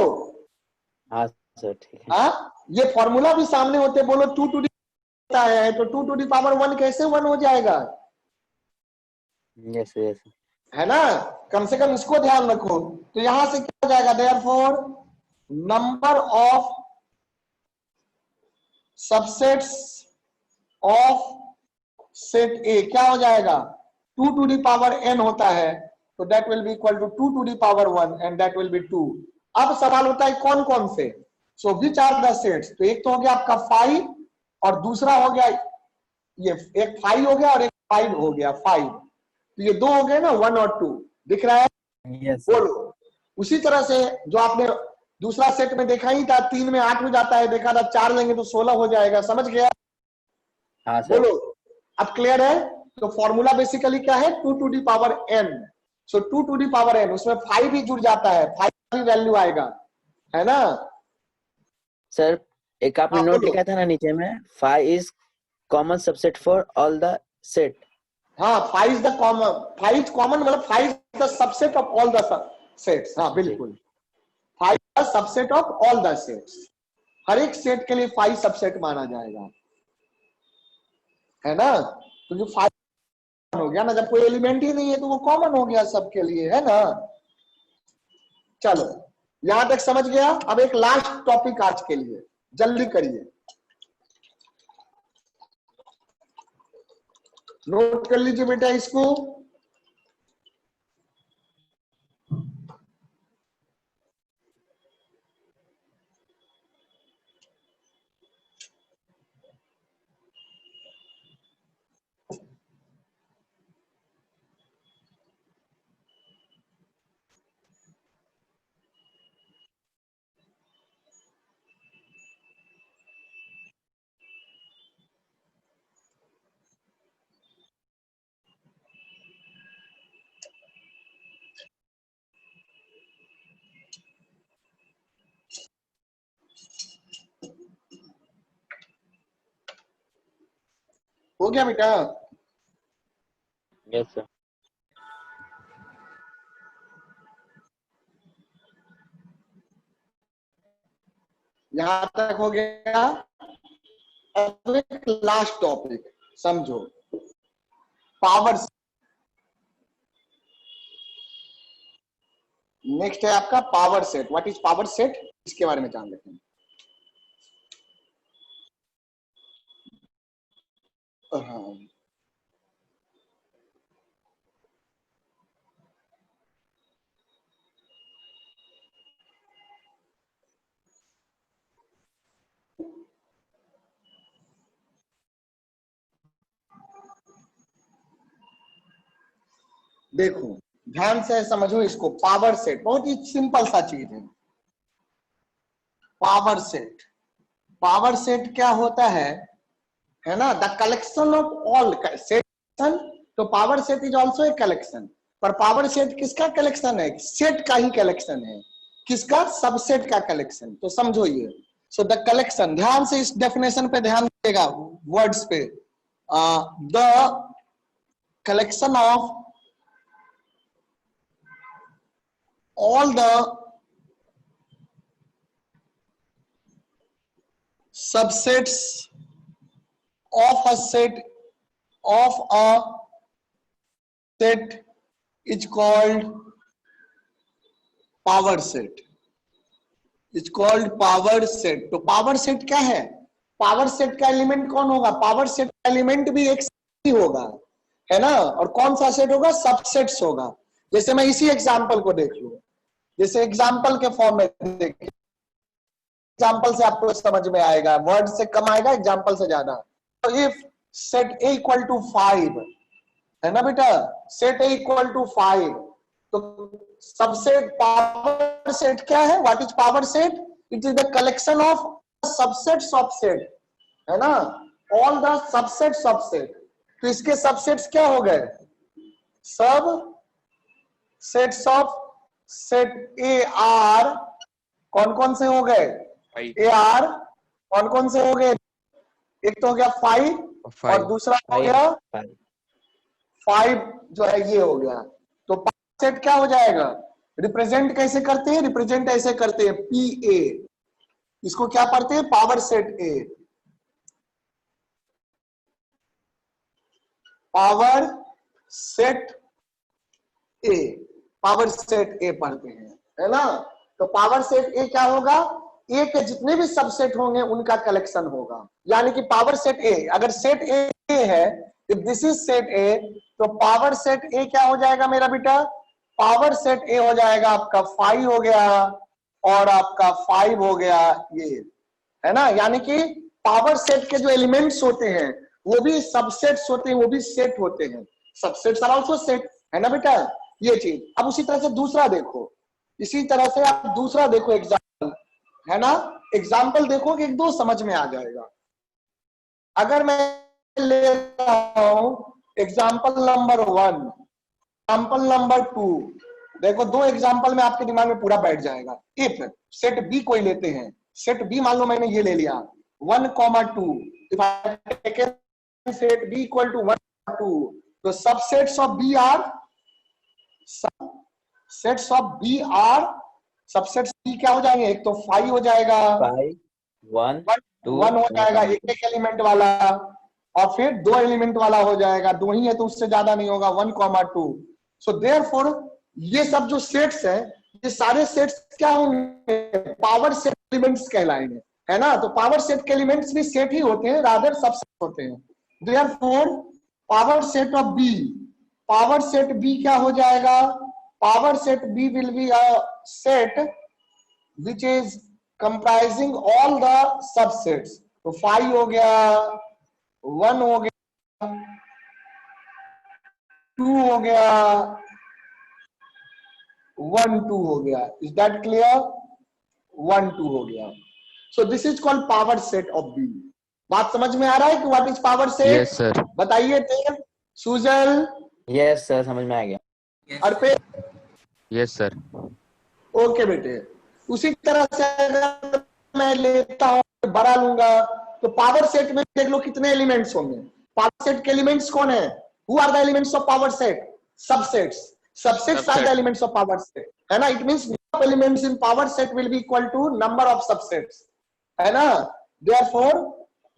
हाँ सर ठीक है। हाँ, ये फॉर्मूला भी सामने होते, बोलो 2 to the होता है, तो 2 to the power 1 कैसे 1 हो जाएगा, यस यस। है ना, कम से कम इसको ध्यान रखो। तो यहां से क्या हो जाएगा, therefore number of subsets of set ए क्या हो जाएगा, 2 to the power n होता है, तो that will be equal to 2 to the power 1 and that will be 2। अब सवाल होता है कौन कौन से, so which are the sets, तो एक तो हो गया आपका 5 और दूसरा हो गया ये, एक 5 हो गया और एक 5 हो गया, 5, तो ये 2 हो गए ना, 1 और 2 दिख रहा है, यस बोलो। उसी तरह से जो आपने दूसरा सेट में देखा ही था, 3 में 8 हो जाता है, देखा था 4 लेंगे तो 16 हो जाएगा, समझ गया, हाँ सर। बोलो, अब क्लियर है। तो फॉर्मूला बेसिकली क्या है, 2 to the power n, so 2 to the power n, उसमें 5 भी जुड़ जाता है, 5 भी वैल्यू आएगा, है ना। सर एक आपने हाँ, नोट बोलो। लिखा था ना नीचे में, 5 is common subset for all the set. हाँ, 5 इज द कॉमन, 5 कॉमन मतलब 5 is the subset of all the sets. हाँ बिल्कुल, 5 is the subset of all the sets, हर एक सेट के लिए 5 सबसेट माना जाएगा, है ना। तो जो 5 हो गया ना, जब कोई एलिमेंट ही नहीं है तो वो कॉमन हो गया सबके लिए, है ना। चलो यहां तक समझ गया। अब एक लास्ट टॉपिक आज के लिए, जल्दी करिए, नोट कर लीजिए बेटा इसको। हो गया बेटा, यस सर। यहां तक हो गया। अब एक लास्ट टॉपिक समझो, पावर। नेक्स्ट है आपका power set. What is power set, इसके बारे में जान लेते हैं। हाँ, देखो ध्यान से समझो इसको। पावर सेट बहुत ही सिंपल सा चीज है। पावर सेट, पावर सेट क्या होता है ना, the collection of all set. तो power set is also a collection, पर पावर सेट किसका कलेक्शन है? सेट का ही कलेक्शन है। किसका? सबसेट का कलेक्शन। तो समझो ये। सो द कलेक्शन, ध्यान से इस डेफिनेशन पे ध्यान देगा, वर्ड्स पे। The collection of all the subsets of a set is called power set, is called power set। तो पावर सेट क्या है? पावर सेट का एलिमेंट कौन होगा? पावर सेट का एलिमेंट भी एक ही होगा, है ना। और कौन सा सेट होगा? सबसेट्स होगा। जैसे मैं इसी एग्जांपल को देख लूं, जैसे एग्जाम्पल के फॉर्म में देखिए, एग्जाम्पल से आपको समझ में आएगा, वर्ड से कम आएगा, एग्जाम्पल से ज्यादा। तो if set A equal to 5 है ना बेटा, सेट ए इक्वल टू 5, तो सबसेट पावर सेट क्या है? What is power set? It is the collection of subsets of set, है ना, all the subsets of set. तो इसके सबसेट्स क्या हो गए? सब sets of set A R कौन कौन से हो गए? ए आर कौन कौन से हो गए? एक तो हो गया 5 और दूसरा हो गया 5 जो है ये हो गया। तो पावर सेट क्या हो जाएगा? रिप्रेजेंट कैसे करते हैं? रिप्रेजेंट ऐसे करते हैं, पी ए, इसको क्या पढ़ते हैं? पावर सेट ए। पावर सेट ए, पावर सेट ए पढ़ते हैं, है ना। तो पावर सेट ए क्या होगा? ए के जितने भी सबसेट होंगे उनका कलेक्शन होगा। यानी कि पावर सेट ए, अगर सेट ए है, इफ दिस इज सेट ए, तो पावर सेट ए क्या हो जाएगा मेरा बेटा? पावर सेट ए हो जाएगा आपका 5 हो गया और आपका 5 हो गया ये, है ना। यानी कि पावर सेट के जो एलिमेंट्स होते हैं वो भी सबसेट्स होते हैं, वो भी सेट होते हैं। सबसेट्स आर आल्सो सेट, है ना बेटा, ये चीज। अब उसी तरह से दूसरा देखो, इसी तरह से आप दूसरा देखो एग्जाम्पल, है ना। एग्जाम्पल देखो कि एक दो समझ में आ जाएगा। अगर मैं ले रहा हूं एग्जाम्पल नंबर 1, एग्जाम्पल नंबर 2, देखो दो एग्जाम्पल में आपके दिमाग में पूरा बैठ जाएगा। इफ सेट बी कोई लेते हैं, सेट बी मान लो मैंने ये ले लिया 1,2, if I taken set B equal to 1,2, तो subsets of B are, sets of B are, subsets B क्या हो जाएंगे? एक तो 5 हो जाएगा, 5 1 2 1 हो जाएगा एक एलिमेंट वाला, और फिर 2 एलिमेंट वाला हो जाएगा, 2 ही है तो उससे ज्यादा नहीं होगा, 1,2। सो देयरफॉर ये सब जो सेट्स है, ये सारे सेट्स क्या होंगे? पावर सेट एलिमेंट्स कहलाएंगे, है ना। तो पावर सेट के एलिमेंट्स भी सेट ही होते हैं, रादर सबसेट होते हैं। Therefore power set of B, power set B क्या हो जाएगा? Power set B will be a set which is comprising all the subsets। तो 5 हो गया, 1 हो गया, 2 हो गया, 1 2 हो गया। Is that clear? 1 2 हो गया। So this is called power set of B. बात समझ में आ रहा है कि what is power set? Yes sir. बताइए देव, सुजल, यस सर, समझ में आ गया। अर्पे, यस सर। ओके बेटे। उसी तरह से अगर मैं लेता हूं, बड़ा लूंगा, तो पावर सेट में देख लो कितने एलिमेंट्स होंगे। पावर सेट के एलिमेंट्स कौन है? Who are the elements of power set? Subsets. Subsets are the elements of power set, है ना। It means number of elements in power set will be equal to number of subsets, है ना। Therefore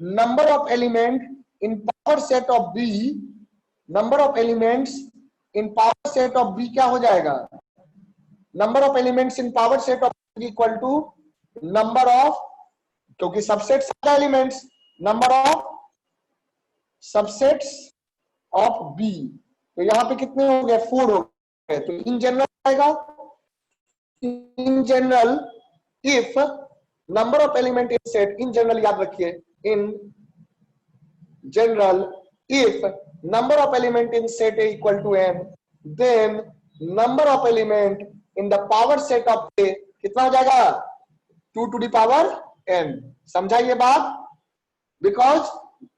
number of element in power set of B, number of elements in power set of B क्या हो जाएगा? Number of elements in power set of equal to number of, क्योंकि subset सारा elements, number of subsets of B. तो यहां पे कितने हो गए? 4 हो गए। तो इन जनरल आएगा, in general if number of element in set, in general याद रखिए, in general if number of element in set A equal to n, then number of element in the power set of A कितना हो जाएगा? 2 to the power n। समझा ये बात? Because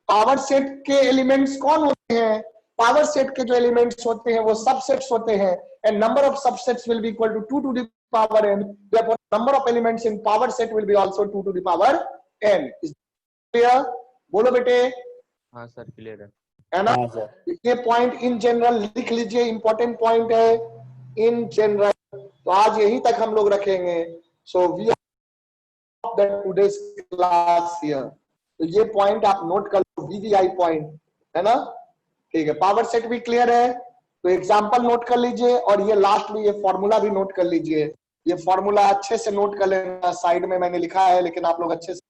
power set के elements कौन होते हैं? पावर सेट के जो एलिमेंट्स होते हैं वो सबसेट्स होते हैं, and number of subsets will be equal to 2 to the power n, therefore number of elements in power set will be also 2 to the power n। is clear? बोलो बेटे। हाँ सर क्लियर है ना? हाँ sir. ये point in general लिख लीजिए, important point है इन जनरल। तो आज यहीं तक हम लोग रखेंगे। So we of the today's class here. तो ये पॉइंट आप नोट कर लो, वीवीआई पॉइंट, है ना? ठीक है, पावर सेट भी क्लियर है। तो एग्जांपल नोट कर लीजिए, और ये लास्ट में ये फॉर्मूला भी नोट कर लीजिए। ये फॉर्मूला अच्छे से नोट कर लेना, साइड में मैंने लिखा है, लेकिन आप लोग अच्छे से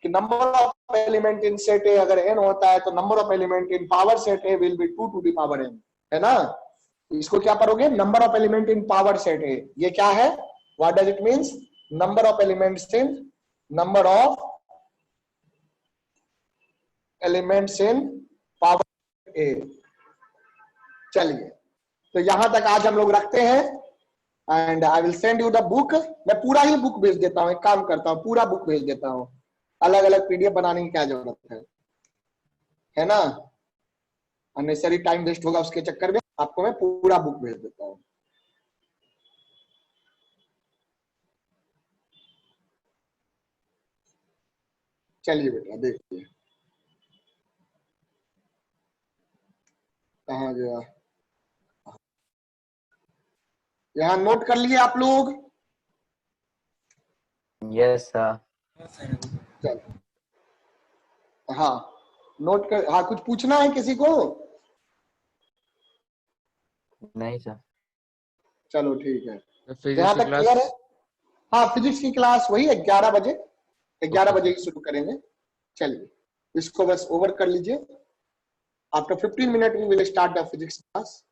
कि number of element in set A अगर n होता है तो number of element in power set A will be 2 to the power n, है ना? इसको क्या पढ़ोगे? Number of element in power set A. ये क्या है? What does it means? Number of elements in, number of elements in power A. चलिए, तो यहां तक आज हम लोग रखते हैं, and I will send you the book. मैं पूरा ही बुक भेज देता हूं, एक काम करता हूं, पूरा बुक भेज देता हूं, अलग अलग पीडीएफ बनाने की क्या जरूरत है ना? अननेसेसरी टाइम वेस्ट होगा उसके चक्कर में। आपको मैं पूरा बुक भेज देता हूं। चलिए बेटा देखिए कहाँ गया। यहां नोट कर लिए आप लोग? Yes sir. चलो, हाँ नोट कर। हाँ, कुछ पूछना है किसी को? नहीं सर। चलो ठीक है, फिजिक्स यहाँ की तक क्लियर है? क्लास हाँ, फिजिक्स की क्लास वही 11 बजे, 11 बजे ही शुरू करेंगे। चलिए, इसको बस ओवर कर लीजिए। After 15 minute we will start the physics class.